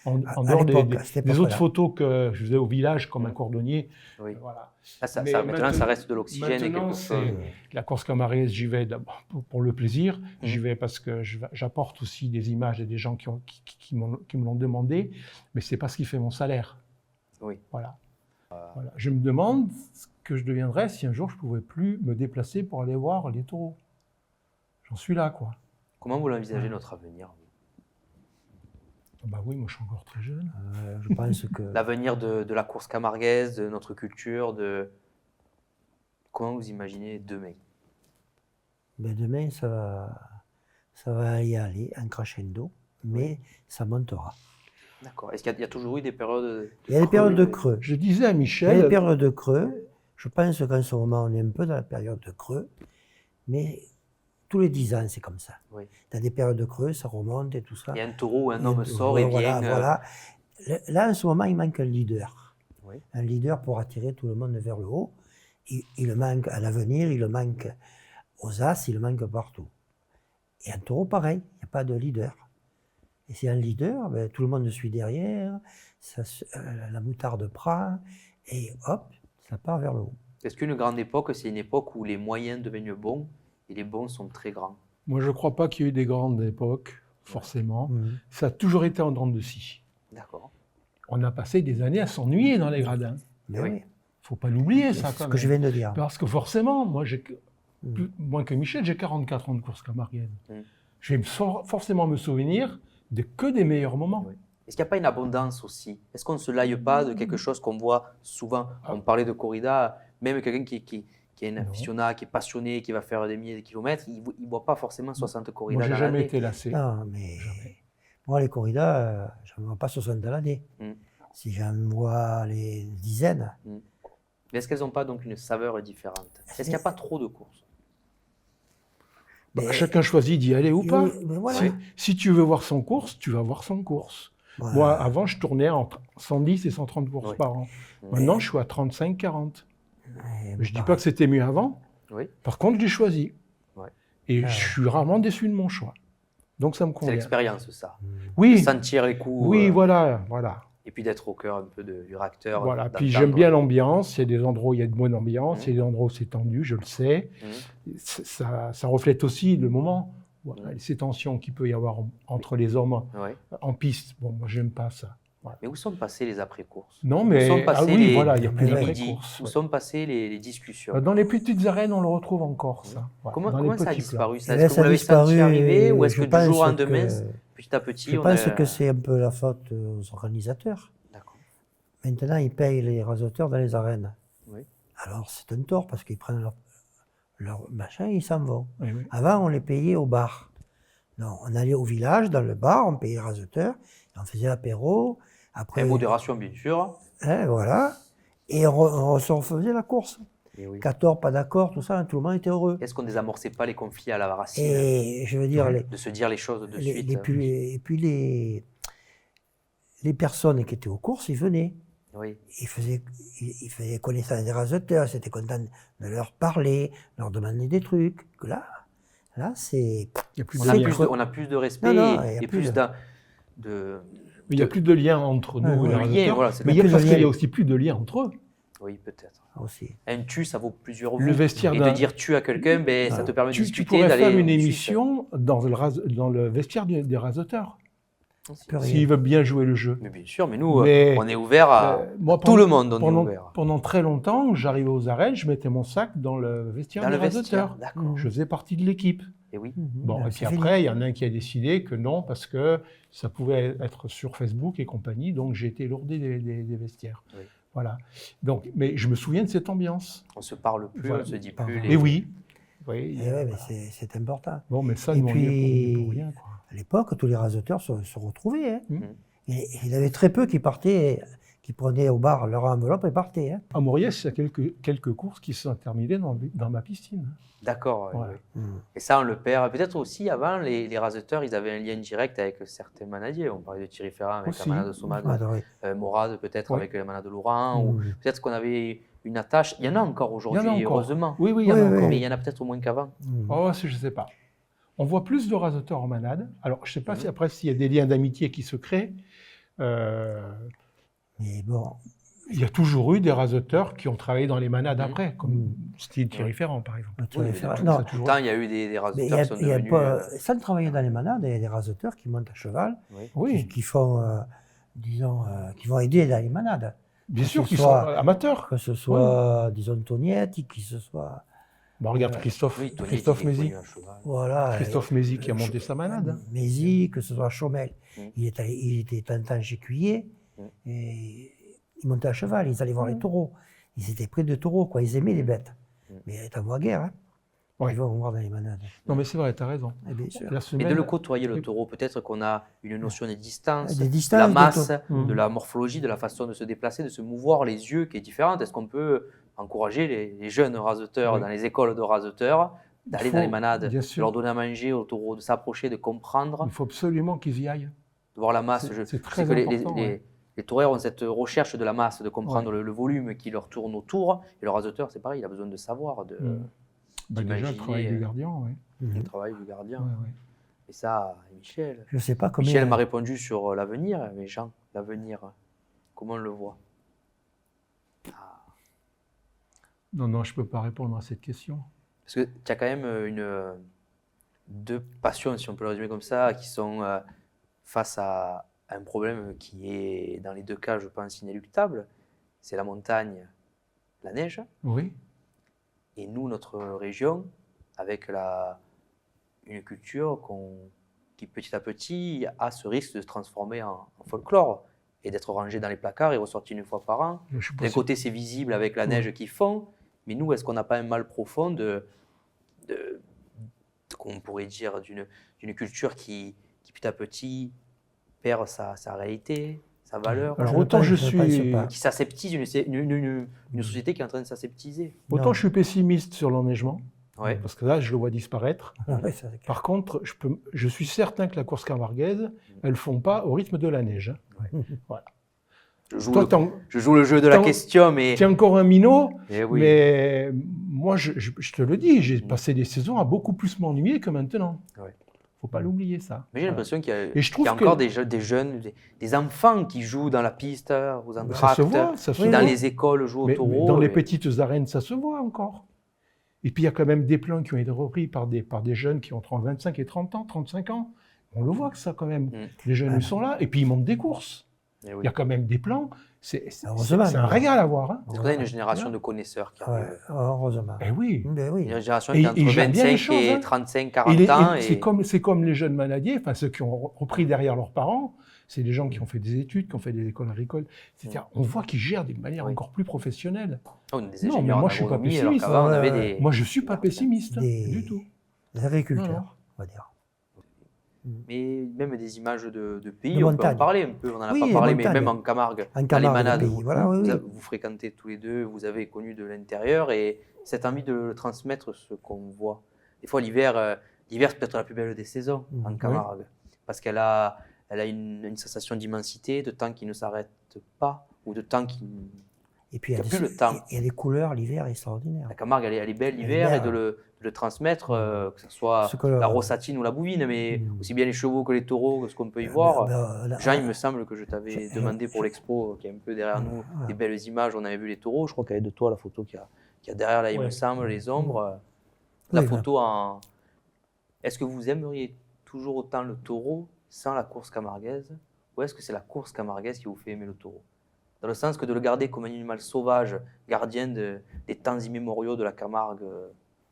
En À dehors l'époque, des à cette autres époque-là. photos que je faisais au village comme un cordonnier. Oui. Voilà. Ah, Mais maintenant, ça reste de l'oxygène et maintenant, quelque chose. la course camarguaise, j'y vais d'abord pour le plaisir. J'y vais parce que j'apporte aussi des images et des gens qui me l'ont demandé, mais c'est pas ce qui fait mon salaire. Oui. Voilà. Voilà. Je me demande ce que je deviendrais si un jour je pouvais plus me déplacer pour aller voir les taureaux. J'en suis là, quoi. Comment vous l'envisagez, notre avenir? Bah oui, moi je suis encore très jeune. Je pense que L'avenir de la course camarguaise, de notre culture, de... Comment vous imaginez demain? ben, demain, ça va y aller en crescendo, mais ça montera. D'accord. Est-ce qu'il y a toujours eu des périodes... Il y a des périodes de creux. Je disais à Il y a des Michel, périodes de creux. Je pense qu'en ce moment, on est un peu dans la période de creux, mais tous les 10 ans, c'est comme ça. Oui. Tu as des périodes de creux, ça remonte et tout ça. Il y a un taureau, un Il y a homme sort et voilà, vient... voilà. Là, en ce moment, il manque un leader. Oui. Un leader pour attirer tout le monde vers le haut. Il le manque à l'avenir, il le manque aux As, il le manque partout. Et un taureau, pareil, il n'y a pas de leader. Et c'est un leader, ben, tout le monde suit derrière, la moutarde prend, et hop, ça part vers le haut. Est-ce qu'une grande époque, c'est une époque où les moyens deviennent bons et les bons sont très grands? moi je ne crois pas qu'il y ait eu des grandes époques, forcément. Ça a toujours été en dents de scie. D'accord. On a passé des années à s'ennuyer dans les gradins. Mais Oui. oui, Faut pas l'oublier, c'est ça, ce quand que même. je viens de dire. Parce que forcément, moi, moins que Michel, j'ai 44 ans de course camarguaise. Je vais forcément me souvenir que des meilleurs moments. Oui. Est-ce qu'il n'y a pas une abondance aussi? Est-ce qu'on ne se laille pas de quelque chose qu'on voit souvent? On parlait de corrida, même quelqu'un qui est un aficionat, qui est passionné, qui va faire des milliers de kilomètres, il ne voit pas forcément 60 corridas Moi, j'ai dans jamais l'année. été lassé. Non, mais moi, les corridas, je ne vois pas 60 à l'année. Si j'en vois les dizaines. Mais est-ce qu'elles n'ont pas donc une saveur différente? Est-ce qu'il n'y a pas trop de courses? Mais- Chacun choisit d'y aller ou pas. Mais voilà. Si tu veux voir son course, tu vas voir son course. Voilà. Moi, avant, je tournais entre 110 et 130 courses par an. Maintenant, je suis à 35-40. Ouais, Je ne dis pas que c'était mieux avant. Oui. Par contre, j'ai choisi. Ouais. Et je suis rarement déçu de mon choix. Donc, ça me C'est convient. l'expérience, ça. De Oui, sentir les coups. oui, voilà. Et puis d'être au cœur un peu du réacteur. Voilà. Puis d'entendre. j'aime bien l'ambiance. Il y a des endroits où il y a de bonne ambiance, il y a des endroits où c'est tendu, je le sais. Ça reflète aussi le moment. Voilà, ces tensions qu'il peut y avoir entre les hommes Ouais. en piste. Bon, moi, j'aime pas ça. Voilà. Mais où sont passés les après-courses? Non, mais Où sont passés oui, les, voilà, il y a plus les midis? d'après-course. Où sont passées les discussions? Dans les petites arènes, on le retrouve encore, ça. Voilà, Comment, dans les comment ça a petits disparu ça? Eh ben, Est-ce que ça vous a l'avez senti disparu, arriver ou est-ce je que du jour au pense lendemain, que- petit à petit, Je on pense a... que c'est un peu la faute aux organisateurs. D'accord. Maintenant, ils payent les rasoteurs dans les arènes. Oui. Alors, c'est un tort parce qu'ils prennent leur machin et ils s'en vont. Oui, oui. Avant, on les payait au bar. Non, on allait au village, dans le bar, on payait les rasoteurs, et on faisait l'apéro. Après, Et modération, bien sûr. voilà. Et on se refaisait la course. Et oui. 14, pas d'accord, tout ça, tout le monde était heureux. Est-ce qu'on ne désamorçait pas les conflits à la racine? Et je veux dire, De se dire les choses de suite? et puis les personnes qui étaient aux courses, ils venaient. Oui. Ils faisaient connaissance des rasoteurs, ils étaient contents de leur parler, leur demander des trucs. Que là, c'est... Il n'y a plus On de a, lien. on a plus de respect Non, il y a et plus plus de- Il n'y a plus de lien entre nous et les lien, rasoteurs. voilà, c'est Mais il y a plus de parce qu'il y lien. a aussi plus de lien entre eux. Oui, peut-être. aussi. Un tu, ça vaut plusieurs Le vous. vestiaire Et de d'un- dire tu à quelqu'un, ben, ça te permet de Tu discuter, pourrais d'aller faire une suite. émission dans le vestiaire des rasoteurs, Plus rien. s'ils veulent bien jouer le jeu. Mais bien sûr, mais nous, Mais, on est ouvert à moi, tout le monde, on est pendant, ouvert. pendant très longtemps, j'arrivais aux arènes, je mettais mon sac dans le vestiaire Dans des le vestiaire, rasoteurs. d'accord. Je faisais partie de l'équipe. Et oui. Bon, Ben, et c'est puis fini. après, il y en a un qui a décidé que non, parce que ça pouvait être sur Facebook et compagnie, donc j'ai été lourdé des vestiaires. Oui. Voilà. Donc, mais je me souviens de cette ambiance. On se parle plus, Voilà. on se dit Pardon. plus. Et oui. Oui, Et ouais, mais c'est important. bon, mais ça, Et nous, on y est puis, pour rien, quoi. à l'époque, tous les raseteurs se retrouvaient. Hein. Mm. Et il y avait très peu qui partaient, qui prenaient au bar leur enveloppe et partaient. Hein. À Mauriès, il y a quelques courses qui se sont terminées dans ma piscine. D'accord. Oui, Voilà. oui. Mm. Et ça, on le perd. Peut-être aussi, avant, les raseteurs, ils avaient un lien direct avec certains manadiers. On parlait de Thierry Ferrand avec Aussi. la manade de Sommade, Ah, ouais. Morad peut-être Oui. avec la manade de Laurent, ou Mm. peut-être qu'on avait une attache. Il y en a encore Il y en aujourd'hui, a encore. heureusement. Oui, il y en a Oui, encore. oui. Mais il y en a peut-être moins qu'avant. Mm. Oh, je ne sais pas. On voit plus de raseteurs en manade. Alors, je ne sais pas Mhm. si après, s'il y a des liens d'amitié qui se créent. Mais bon, Il y a toujours eu des raseteurs qui ont travaillé dans les manades Mhm. après, comme style Thierry Ferrand, par exemple. tu vas Oui, faire- depuis non, longtemps, il y a eu des mais raseteurs qui sont il y a devenus. pas, sans travailler dans les manades, il y a des raseteurs qui montent à cheval, Oui. Oui, qui font, disons, qui vont aider dans les manades. bien que sûr ce qu'ils soit- sont amateurs. Que ce soit, disons, Tognetti, que ce soit. Bah, regarde Christophe Oui, Tony Mézy. était connu à cheval. Voilà. Christophe Mézy qui a monté sa manade. Mézy, que ce soit Chaumel. Mm. Il était un temps chez Cuillet, Mm. et ils montaient à cheval, ils allaient voir Mm. les taureaux. Ils étaient près de taureaux, quoi. Ils aimaient les bêtes. Mm. Mais t'en vois guère, hein. Ouais. Ils vont voir dans les manades. Non, mais c'est vrai, tu as raison. Eh bien sûr. La Mais semaine, de le côtoyer, le Oui. taureau, peut-être qu'on a une notion des distances, Des de distances, la de masse, Mm. de la morphologie, de la façon de se déplacer, de se mouvoir, les yeux qui est différente. Est-ce qu'on peut encourager les jeunes raseteurs Oui. dans les écoles de raseteurs d'aller dans les manades, bien de sûr. leur donner à manger au taureau, de s'approcher, de comprendre, Il faut absolument qu'ils y aillent. de voir la masse. C'est Je très sais que important. ouais. les tauriers ont cette recherche de la masse, de comprendre le volume qui leur tourne autour. Et le raseteur, c'est pareil, il a besoin de savoir, de, Mm. Bah, déjà, le d'imaginer, travail du gardien, oui. Mhm. le travail du gardien. Ouais, ouais. Et ça, Michel. Je sais pas combien. Michel m'a répondu sur l'avenir, mais Jean, l'avenir, comment on le voit? Non, je ne peux pas répondre à cette question. Parce que tu as quand même deux passions, si on peut le résumer comme ça, qui sont face à un problème qui est, dans les deux cas, je pense, inéluctable. C'est la montagne, la neige. Oui, Et nous, notre région, avec une culture qui petit à petit a ce risque de se transformer en folklore et d'être rangé dans les placards et ressorti une fois par an. je suis pas D'un sûr. côté, c'est visible avec la neige qui fond, mais nous, est-ce qu'on n'a pas un mal profond qu'on pourrait dire, d'une culture qui petit à petit perd sa réalité, sa valeur, Alors Je ne autant pense- je je ne pense suis, pas. qui s'aseptise, une société qui est en train de s'aseptiser. autant Non. je suis pessimiste sur l'enneigement, Ouais. parce que là, je le vois disparaître. Ouais, ça, c'est clair. Par contre, je suis certain que la course camarguaise, elles ne font pas au rythme de la neige. Je Toi, joue le jeu de la t'en- question, mais... tu es encore un minot, Eh oui. mais moi, je te le dis, j'ai passé des saisons à beaucoup plus m'ennuyer que maintenant. Ouais. Faut pas l'oublier, ça. Mais j'ai Voilà. l'impression qu'il y a, Et je qu'il y a trouve encore que- des jeunes, des enfants qui jouent dans la piste, aux Ça entractes, se voit, ça se Oui, voit. dans les écoles, jouent au Mais taureau. dans les et- petites arènes, ça se voit encore. Et puis il y a quand même des plans qui ont été repris par des jeunes qui ont entre 25 et 30 ans, 35 ans. On le voit que ça quand même. Les jeunes, ils sont là. Et puis ils montent des courses. Eh oui. Il y a quand même des plans. C'est Heureusement, un régal à voir. Hein. Parce qu'on a une génération de connaisseurs qui Ouais, arrive. heureusement. Eh oui. Ben oui. Une génération Et qui a ils entre gèrent bien les 25 choses, et hein. 35, Et 40 ans. c'est comme les jeunes manadiers, enfin ceux qui ont repris derrière leurs parents. C'est des gens qui ont fait des études, qui ont fait des écoles agricoles. C'est-à-dire, on voit qu'ils gèrent d'une manière Oui. encore plus professionnelle. On est des Non, mais ingénieurs moi, en je suis pas agronomie, alors pessimiste. qu'avant, on avait Ouais. des... Moi, je ne suis pas pessimiste Des- du tout. Les agriculteurs, Non, non. on va dire. Mais même des images de pays, De on peut en montagne. parler un peu, on n'en a Oui, pas les parlé, mais montagnes. même en Camargue, En dans les Camargue, manades, le pays, voilà, oui, oui. vous fréquentez tous les deux, vous avez connu de l'intérieur, et cette envie de transmettre ce qu'on voit. Des fois, l'hiver, c'est peut-être la plus belle des saisons en Oui. Camargue, parce qu'elle a une sensation d'immensité, de temps qui ne s'arrête pas, ou de temps qui... Et puis, il y a Il y a plus le temps. il y a des couleurs, l'hiver, extraordinaires. La Camargue, elle est belle Elle est l'hiver, et belle. de le transmettre, que ce soit Ce que- la rossatine ou la bouvine, mais aussi bien les chevaux que les taureaux, que ce qu'on peut y voir. Ben, Jean, il me semble que je t'avais je- demandé pour l'expo, qui est un peu derrière nous, Ouais. des belles images. On avait vu les taureaux. Je crois qu'elle est de toi, la photo qu'il y a derrière là, il me Ouais. semble, les ombres. La Oui, photo en. Est-ce que vous aimeriez toujours autant le taureau sans la course camarguaise, ou est-ce que c'est la course camarguaise qui vous fait aimer le taureau? Dans le sens que de le garder comme un animal sauvage, gardien des temps immémoriaux de la Camargue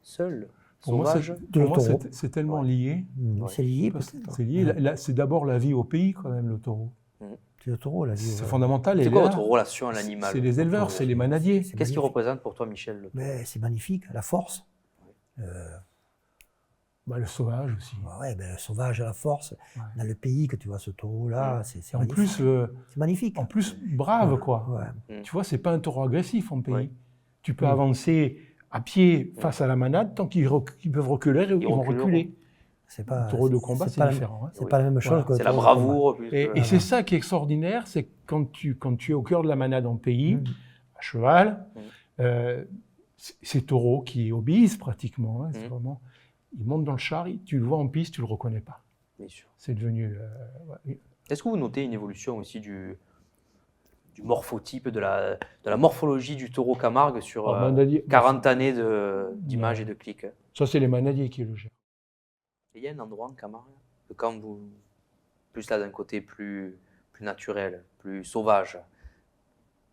seul. Pour moi, sauvage. pour moi, taureau. c'est tellement lié. Ouais. C'est lié Parce que peut-être. C'est lié. C'est d'abord la vie au pays, quand même, le taureau. C'est le taureau, la vie. C'est ouais. fondamental. C'est Et quoi là, votre relation à l'animal? c'est les éleveurs, c'est les manadiers. C'est Qu'est-ce qu'il magnifique. représente pour toi, Michel, le taureau? Mais c'est magnifique, la force. Bah, le sauvage aussi. Ouais, ben, le sauvage à la force. Ouais. Dans le pays que tu vois ce taureau-là, c'est Et en magnifique. plus, C'est magnifique. brave, quoi. Ouais. Tu vois, c'est pas un taureau agressif en pays. Ouais. Tu peux avancer à pied face à la manade, tant qu'ils peuvent reculer, ils vont reculeront. reculer. C'est pas, Le taureau de combat, c'est pas différent. Hein. C'est pas la même chose Voilà. que le C'est la taureau de combat. bravoure. Plus Et, que- et c'est ça qui est extraordinaire, c'est que quand tu es au cœur de la manade en pays, à cheval, ces taureaux qui obéissent pratiquement, hein, c'est vraiment, ils montent dans le char, tu le vois en piste, tu le reconnais pas. Bien sûr. C'est devenu... Est-ce que vous notez une évolution aussi du morphotype, de la morphologie du taureau Camargue sur manadier, 40 années d'images et de clics? ça, c'est les manadiers qui le gèrent. Et il y a un endroit en Camargue, que quand vous, plus là d'un côté plus naturel, plus sauvage,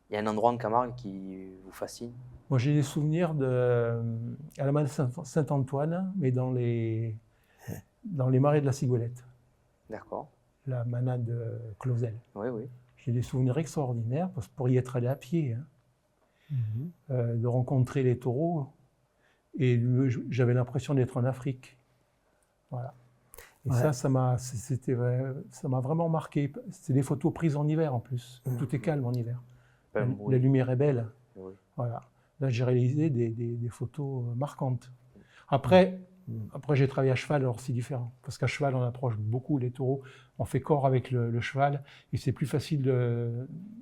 il y a un endroit en Camargue qui vous fascine? Moi, j'ai des souvenirs à la manade Saint-Antoine, mais dans les marais de la Cigolette, D'accord. la manade Clausel. Oui, oui. J'ai des souvenirs extraordinaires, parce que pour y être allé à pied, hein, de rencontrer les taureaux, et j'avais l'impression d'être en Afrique. Voilà. Et Ouais. ça m'a vraiment marqué. C'était des photos prises en hiver en plus. Tout est calme en hiver. Oui. La lumière est belle. Oui. Voilà. Là, j'ai réalisé des photos marquantes. Après, j'ai travaillé à cheval, alors c'est différent. Parce qu'à cheval, on approche beaucoup les taureaux. On fait corps avec le cheval et c'est plus facile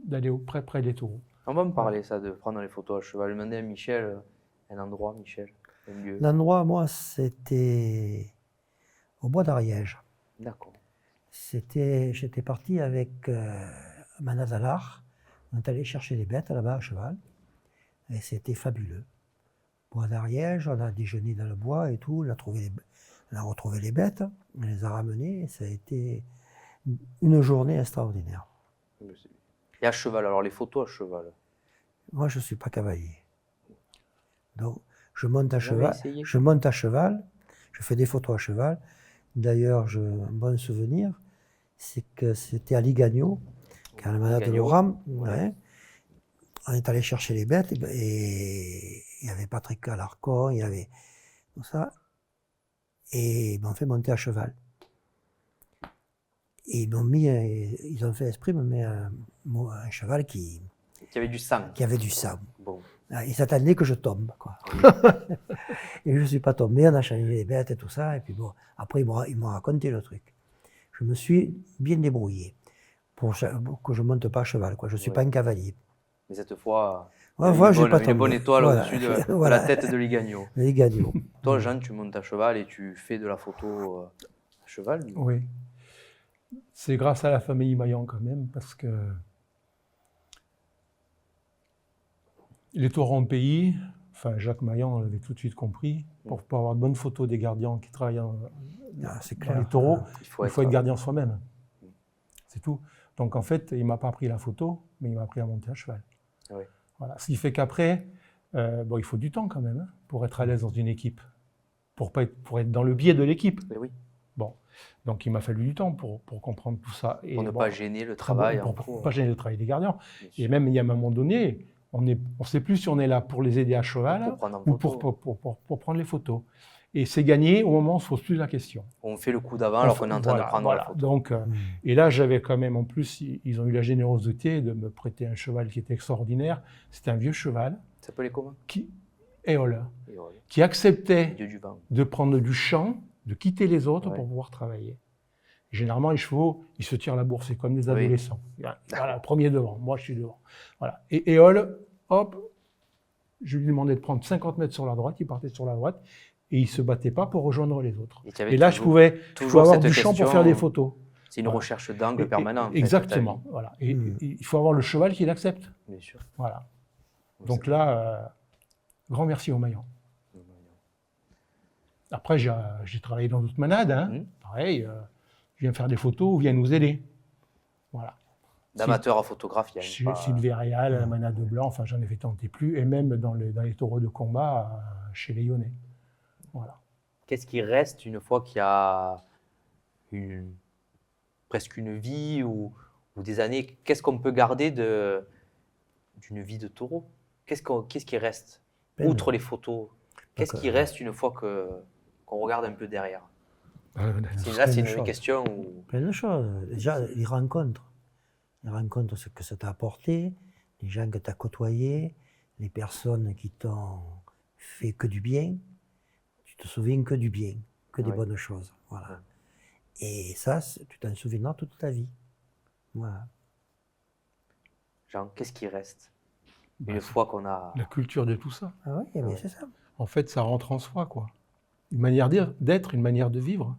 d'aller près des taureaux. On va me parler ça, de prendre les photos à cheval. Je vais demander à Michel un endroit, Michel, un lieu. L'endroit, moi, c'était au bois d'Ariège. D'accord. J'étais parti avec Manadalar. On est allé chercher des bêtes là-bas à cheval. Et c'était fabuleux. Bois d'Ariège, on a déjeuné dans le bois et tout. On a retrouvé les bêtes, on les a ramenées. Et ça a été une journée extraordinaire. Et à cheval, alors les photos à cheval. Moi, je ne suis pas cavalier. Donc, je monte à Jamais cheval. essayé? Je monte à cheval. Je fais des photos à cheval. D'ailleurs, un bon souvenir, c'est que c'était à Ligagno, quand la manade de Ligagno. l'Oram. Ouais. On est allé chercher les bêtes et il y avait Patrick Alarcon, il y avait tout ça. Et ils m'ont fait monter à cheval. Et ils ont fait esprit de me mettre un cheval qui Il y avait du sang. avait du sang. Bon. Ils s'attendaient que je tombe, quoi. Et je ne suis pas tombé, on a changé les bêtes et tout ça. Et puis bon, après, ils m'ont raconté le truc. Je me suis bien débrouillé pour que je ne monte pas à cheval, quoi. Je ne suis pas un cavalier. Mais cette fois, Ouais, voilà, j'ai pas une tombé. bonne étoile Voilà. au-dessus de Voilà. la tête de Ligagno. Les Ligagno. Toi, Jean, tu montes à cheval et tu fais de la photo à cheval. Oui. C'est grâce à la famille Maillan quand même, parce que les taureaux en pays, enfin Jacques Maillan l'avait tout de suite compris, pour avoir de bonnes photos des gardiens qui travaillent C'est dans clair. les taureaux, Il faut il faut être gardien soi-même. C'est tout. Donc en fait, il ne m'a pas appris la photo, mais il m'a appris à monter à cheval. Oui. Voilà. Ce qui fait qu'après, il faut du temps quand même hein, pour être à l'aise dans une équipe, pour être dans le biais de l'équipe. Mais oui, Bon, donc il m'a fallu du temps pour comprendre tout ça. Et pour ne bon, pas gêner le travail. pour en cours. ne pas gêner le travail des gardiens. Bien sûr. Et même, il y a un moment donné, on ne sait plus si on est là pour les aider à cheval Pour prendre en ou photo. pour prendre les photos. Et c'est gagné au moment où on ne se pose plus la question. On fait le coup d'avant alors qu'on est en train de prendre la photo. Donc, et là, j'avais quand même, en plus, ils ont eu la générosité de me prêter un cheval qui était extraordinaire. C'était un vieux cheval, Ça s'appelait comment? Éole, Et voilà, qui acceptait Dieu du vent. de prendre du champ, de quitter les autres Ouais. pour pouvoir travailler. Généralement, les chevaux, ils se tirent la bourse, c'est comme des Oui. adolescents. Voilà, premier devant, moi je suis devant. Voilà. Et Éole, hop, je lui demandais de prendre 50 mètres sur la droite, il partait sur la droite, et il ne se battait pas pour rejoindre les autres. Et tu avais Et là, je toujours- pouvais toujours avoir cette du champ pour question, faire des photos. C'est une Voilà. recherche d'angle permanent. en fait, Exactement. ta Voilà. Et il faut avoir le cheval qui l'accepte. vie. Bien sûr. Voilà. Donc là, grand merci aux Maillans. Après, j'ai travaillé dans d'autres manades. Hein. Pareil, je viens faire des photos, viens nous aider. Voilà. D'amateur à photographe, il y a Chez une pas... Sylvie Réal, la manade blanc, enfin j'en ai fait tant et plus, et même dans les taureaux de combat chez les Lyonnais. Voilà. qu'est-ce qui reste une fois qu'il y a presque une vie ou des années? Qu'est-ce qu'on peut garder d'une vie de taureau? Qu'est-ce qui reste? Plein de- Outre les photos, qu'est-ce qui reste une fois qu'on regarde un peu derrière? Là, c'est plein de une choses. question où... Plein de choses. Déjà, les rencontres. Les rencontres, ce que ça t'a apporté, les gens que tu as côtoyés, les personnes qui t'ont fait que du bien. Tu te souviens que du bien, que des Oui. bonnes choses. Voilà. Ouais. Et ça, tu t'en souviendras toute ta vie. Voilà. Jean, qu'est-ce qui reste Bah, une fois qu'on a... La culture de tout ça. Ah oui, mais Ouais. c'est ça. En fait, ça rentre en soi, quoi. Une manière d'être, une manière de vivre.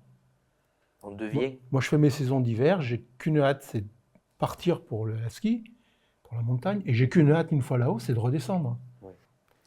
On devient... Moi, je fais mes saisons d'hiver, j'ai qu'une hâte, c'est de partir pour le ski, pour la montagne, et j'ai qu'une hâte, une fois là-haut, c'est de redescendre.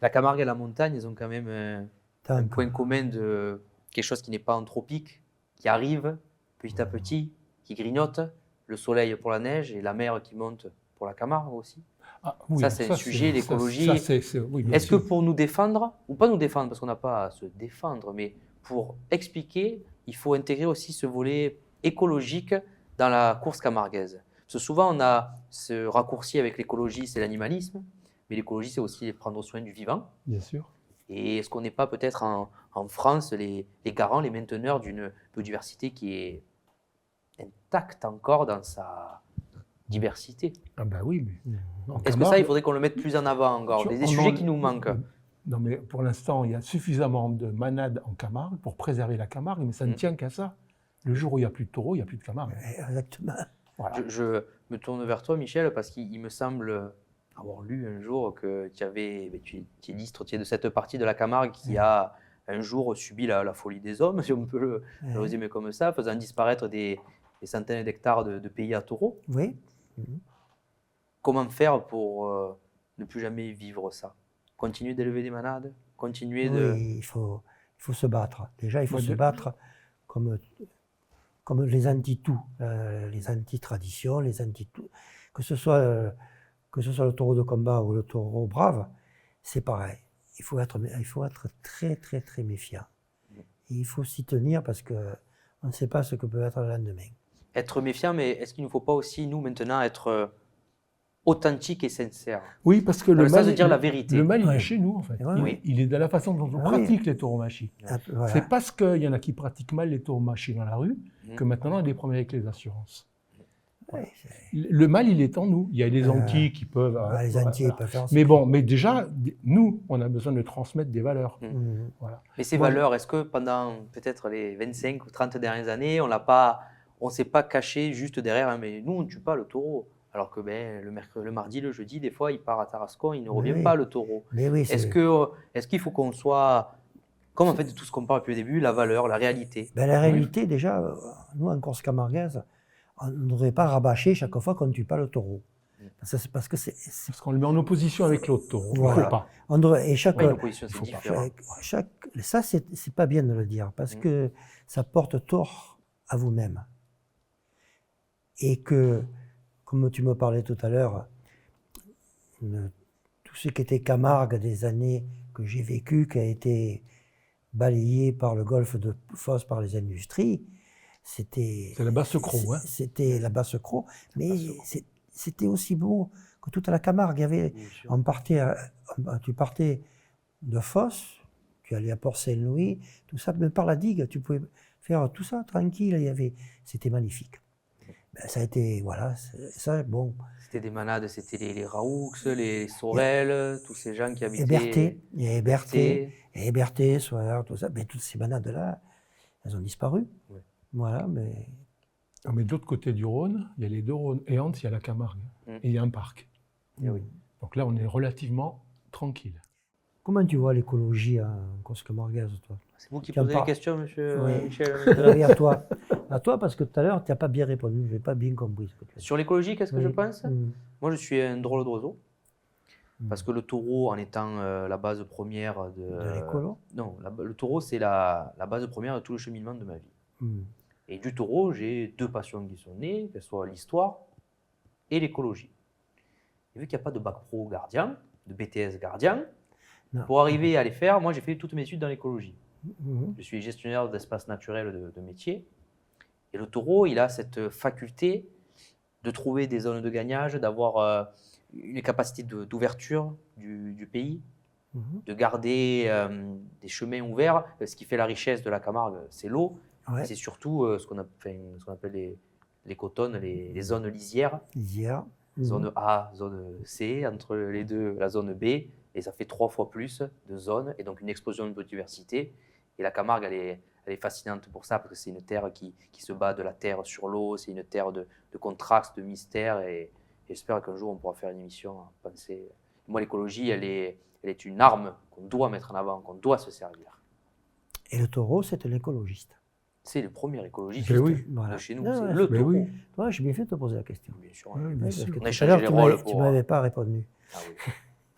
La Camargue et la montagne, ils ont quand même un Tant point que- commun de quelque chose qui n'est pas anthropique, qui arrive petit à petit, qui grignote, le soleil pour la neige et la mer qui monte pour la Camargue aussi. Ah, oui, Ça, alors c'est un sujet, l'écologie. Oui, bien Est-ce que sûr. pour nous défendre, ou pas nous défendre, parce qu'on n'a pas à se défendre, mais pour expliquer, il faut intégrer aussi ce volet écologique dans la course camarguaise. Parce que souvent, on a ce raccourci avec l'écologie, c'est l'animalisme, mais l'écologie, c'est aussi prendre soin du vivant. Bien sûr. Et est-ce qu'on n'est pas peut-être en France les garants, les mainteneurs d'une biodiversité qui est intacte encore dans sa diversité? Ah bah oui, mais en Est-ce que Camargue, ça, il faudrait qu'on le mette plus en avant encore? Des sujets qui nous manquent. Non, mais pour l'instant, il y a suffisamment de manades en Camargue pour préserver la Camargue, mais ça ne tient qu'à ça. Le jour où il n'y a plus de taureaux, il n'y a plus de Camargue. Exactement. Voilà. Je me tourne vers toi, Michel, parce qu'il me semble avoir lu un jour que tu es l'histre de cette partie de la Camargue qui a un jour subi la folie des hommes, si on peut le résumer comme ça, faisant disparaître des centaines d'hectares de pays à taureaux. Oui. Comment faire pour ne plus jamais vivre ça? Continuer d'élever des manades? Continuer de... Oui, il faut se battre. Déjà, il faut Moi, se battre comme les anti-tout, les anti-traditions, les anti-tout. Que ce soit le taureau de combat ou le taureau brave, c'est pareil. Il faut être très, très, très méfiant. Et il faut s'y tenir parce qu'on ne sait pas ce que peut être le lendemain. Être méfiant, mais est-ce qu'il ne faut pas aussi, nous, maintenant, être authentique et sincère? Oui, parce que Dans le le sens mal, de dire la vérité. le mal, il Ouais. est chez nous, en fait. Ouais, Il est dans la façon dont on Ah oui. pratique les tauromachie. Voilà. C'est parce qu'il y en a qui pratiquent mal les tauromachie dans la rue Mhm. que maintenant on a des problèmes avec les assurances. Ouais, Le mal, il est en nous. Il y a les Antilles qui peuvent... les anti peuvent faire ça. Mais bon, mais déjà, nous, on a besoin de transmettre des valeurs. Mhm. Voilà. Mais ces Moi, valeurs, est-ce que pendant peut-être les 25 ou 30 dernières années, on ne s'est pas caché juste derrière, hein, mais nous, on ne tue pas le taureau. Alors que le mardi, le jeudi, des fois, il part à Tarascon, il ne revient Oui. pas, le taureau. Mais oui, Est-ce qu'il faut qu'on soit, comme en fait de tout ce qu'on parle depuis le début, la valeur, la réalité? Ben, la réalité, déjà, nous, en course camarguaise, on ne devrait pas rabâcher chaque fois qu'on ne tue pas le taureau. C'est parce que c'est Parce qu'on le met en opposition avec l'autre taureau. Voilà. Il ne faut pas. on devrait, et chaque, Oui, l'opposition, il c'est faut pas. différent. ça, c'est pas bien de le dire, parce que ça porte tort à vous-même. Et que, comme tu me parlais tout à l'heure, tout ce qui était Camargue des années que j'ai vécu, qui a été balayé par le golfe de Fos, par les industries, c'était... C'est la Basse-Crau. Hein. C'était la Basse-Crau, mais c'était aussi beau que toute la Camargue. Il y avait, tu partais de Fos, tu allais à Port-Saint-Louis, tout ça, même par la digue, tu pouvais faire tout ça tranquille. C'était magnifique. Ben, ça a été, voilà, ça, bon. C'était des manades, c'était les Raoux, les Sorel, tous ces gens qui habitaient... Berthet, Soir, tout ça, mais toutes ces manades-là, elles ont disparu. Ouais. Voilà, mais... Ah, mais de l'autre côté du Rhône, il y a les deux Rhônes. Et Anse, il y a la Camargue. Et il y a un parc. Eh oui. Donc là, on est relativement tranquille. Comment tu vois l'écologie en course camarguaise, toi? C'est vous qui Tu en posez les parles. questions, monsieur Oui. Michel? Oui, à toi. À toi, parce que tout à l'heure, tu n'as pas bien répondu. Je n'ai pas bien compris ce que tu as dit. Sur l'écologie, qu'est-ce que je Oui. pense? Moi, je suis un drôle d'oiseau. Mm. Parce que le taureau, en étant la base première De l'écolo. Non, le taureau, c'est la base première de tout le cheminement de ma vie. Mm. Et du taureau, j'ai deux passions qui sont nées, qu'elles soient l'histoire et l'écologie. Et vu qu'il n'y a pas de bac pro gardien, de BTS gardien, Non. pour arriver à les faire, moi, j'ai fait toutes mes études dans l'écologie. Mhm. Je suis gestionnaire d'espaces naturels de métier. Et le taureau, il a cette faculté de trouver des zones de gagnage, d'avoir une capacité d'ouverture du pays, Mhm. de garder des chemins ouverts. Ce qui fait la richesse de la Camargue, c'est l'eau. Ouais. Et c'est surtout ce qu'on appelle les cotonnes, les zones lisières, Hier. Mhm. zone A, zone C, entre les deux, la zone B. Et ça fait 3 fois plus de zones, et donc une explosion de biodiversité. Et la Camargue, elle est fascinante pour ça, parce que c'est une terre qui se bat de la terre sur l'eau, c'est une terre de contraste, de mystère, et j'espère qu'un jour on pourra faire une émission à penser. Moi, l'écologie, elle est une arme qu'on doit mettre en avant, qu'on doit se servir. Et le taureau, c'est un écologiste. C'est le premier écologiste Mais oui. Voilà. de chez nous, Ah c'est ouais, le Mais taureau. oui. Ouais, j'ai bien fait de te poser la question. Bien sûr. Ouais, Oui, bien parce sûr. que On a tout à échangé l'heure, les tu rôles ne pour- m'avais pas répondu. Ah oui.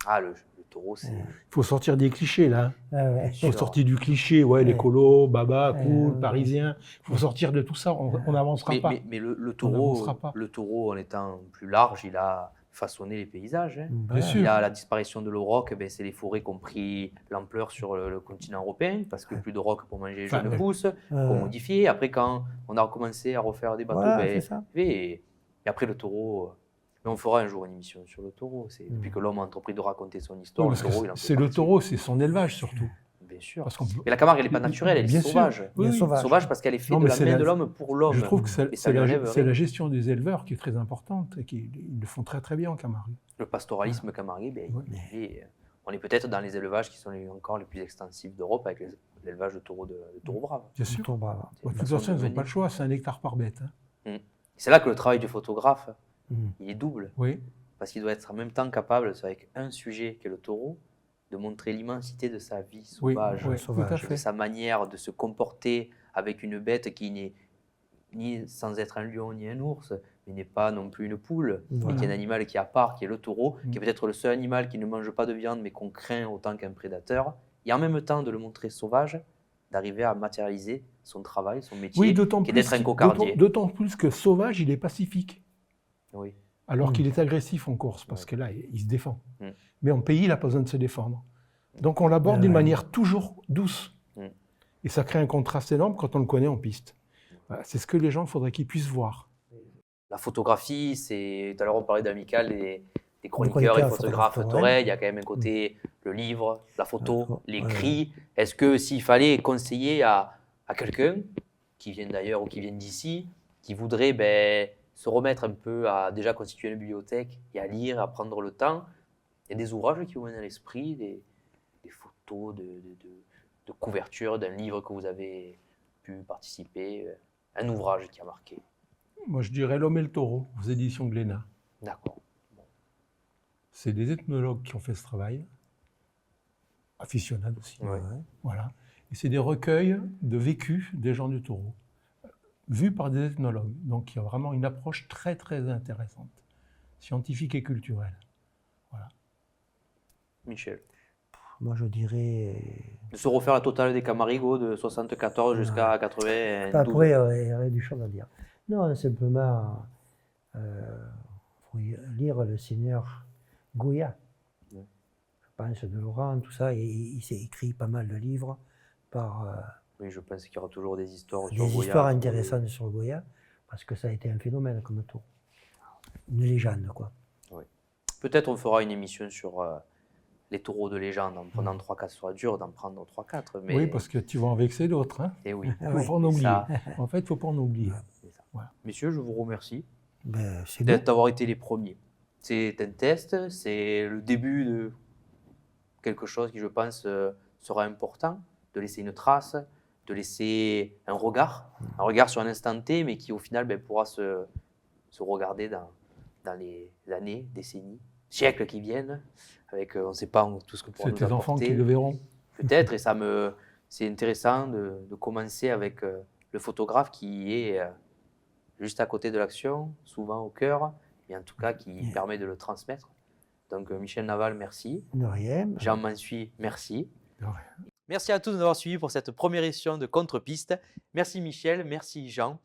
Ah, le taureau, c'est... Il faut sortir des clichés, là. Ah ouais. Il faut sortir du cliché, ouais, Ouais. l'écolo, baba, Ouais, cool, ouais. parisien. Il faut sortir de tout ça, on n'avancera pas. Mais le On n'avancera pas. taureau, en étant plus large, il a façonné les paysages. Hein. Bien sûr. Il a la disparition de l'auroch, c'est les forêts qui ont pris l'ampleur sur le continent européen, parce que plus de rocs pour manger les Enfin, jeunes ouais. pousses, qu'on modifiait. Après, quand on a recommencé à refaire des bateaux, Voilà, c'est ça. et après le taureau... Mais on fera un jour une émission sur le taureau. Depuis que l'homme a entrepris de raconter son histoire, Non, le parce que taureau, il en fait c'est le partie. taureau, c'est son élevage surtout. Bien sûr. Parce qu'on peut- Mais la Camargue, elle n'est pas naturelle, elle est Bien sûr. sauvage. Oui, oui. Sauvage. Parce qu'elle est faite Non, de mais la c'est main la- de l'homme pour l'homme. Je trouve que Et ça lui enlève c'est rien. la gestion des éleveurs qui est très importante et ils le font très très bien en Camargue. Le pastoralisme camarguais, Ouais. on est peut-être dans les élevages qui sont encore les plus extensifs d'Europe, avec l'élevage de taureaux braves. Bien sûr. Tour brave. C'est une De toute façon façon, ils de n'ont venir. pas le choix, c'est 1 hectare par bête. Hein. C'est là que le travail du photographe, Mhm. il est double. Oui, Parce qu'il doit être en même temps capable, avec un sujet qui est le taureau, de montrer l'immensité de sa vie oui, sauvage, oui, tout sauvage. à de fait. sa manière de se comporter avec une bête qui n'est ni sans être un lion ni un ours, mais n'est pas non plus une poule, mais Voilà. qui est un animal qui est à part, qui est le taureau, Mm. qui est peut-être le seul animal qui ne mange pas de viande, mais qu'on craint autant qu'un prédateur. Et en même temps de le montrer sauvage, d'arriver à matérialiser son travail, son métier, Oui, d'autant qui est d'être un plus, cocardier. d'autant plus que sauvage, il est pacifique. Oui. Alors Mm. qu'il est agressif en course, parce Ouais. que là, il se défend. Mm. Mais en pays, il n'a pas besoin de se défendre. Donc on l'aborde d'une Ouais. manière toujours douce. Mm. Et ça crée un contraste énorme quand on le connaît en piste. Voilà, c'est ce que les gens, il faudrait qu'ils puissent voir. La photographie, c'est. Tout à l'heure, on parlait d'Amical, des chroniqueurs chroniqueurs, et les photographes photographes tourelles. Il y a quand même un côté, le livre, la photo, Ouais. l'écrit. Est-ce que s'il fallait conseiller à quelqu'un, qui vient d'ailleurs ou qui vient d'ici, qui voudrait se remettre un peu à déjà constituer une bibliothèque et à lire, à prendre le temps, il y a des ouvrages qui vous viennent à l'esprit, des photos de couverture d'un livre que vous avez pu participer, un ouvrage qui a marqué. Moi, je dirais L'homme et le taureau, aux éditions Glénat. D'accord. C'est des ethnologues qui ont fait ce travail, aficionados aussi. Ouais. Voilà. Et c'est des recueils de vécus des gens du taureau, vus par des ethnologues. Donc il y a vraiment une approche très très intéressante, scientifique et culturelle. Michel. Moi, je dirais. De se refaire la totale des Camarigo de 74 jusqu'à 92. Après, il y aurait du chose à dire. Non, simplement, faut lire Le Seigneur Goya. Ouais. Je pense de Laurent, tout ça. Et il s'est écrit pas mal de livres par Oui, je pense qu'il y aura toujours des histoires sur des Goya, histoires sur intéressantes sur Goya, parce que ça a été un phénomène comme tout. Une légende, quoi. Peut-être on fera une émission sur les taureaux de légende en prenant 3-4, ce sera dur d'en prendre 3-4. Mais... Oui, parce que tu vas en vexer d'autres. Hein. Eh oui. Ah Faut ouais. pas en oublier. Ça, En fait, il ne faut pas en oublier. c'est ça. Voilà. Messieurs, je vous remercie Ben, c'est bon. d'avoir été les premiers. C'est un test, c'est le début de quelque chose qui, je pense, sera important, de laisser une trace, de laisser un regard sur un instant T, mais qui au final pourra se regarder dans les années, décennies, siècles qui viennent, avec on ne sait pas tout ce que pourra C'est nous tes enfants apporter. qui le verront. Peut-être, et c'est intéressant de commencer avec le photographe qui est juste à côté de l'action, souvent au cœur, et en tout cas qui permet de le transmettre. Donc Michel Naval, merci. De rien. Jean Mansuy, merci. De rien. Merci à tous de nous avoir suivis pour cette première édition de Contre-Piste. Merci Michel, merci Jean.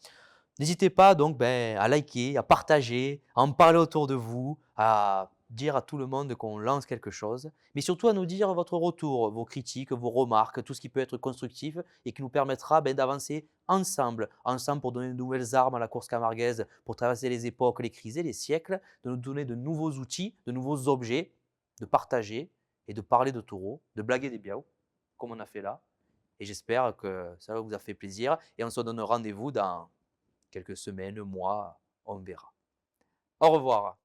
N'hésitez pas donc à liker, à partager, à en parler autour de vous, à dire à tout le monde qu'on lance quelque chose, mais surtout à nous dire votre retour, vos critiques, vos remarques, tout ce qui peut être constructif et qui nous permettra d'avancer ensemble, ensemble pour donner de nouvelles armes à la course camarguaise, pour traverser les époques, les crises et les siècles, de nous donner de nouveaux outils, de nouveaux objets, de partager et de parler de taureaux, de blaguer des biaous, comme on a fait là. Et j'espère que ça vous a fait plaisir et on se donne rendez-vous dans quelques semaines, mois, on verra. Au revoir.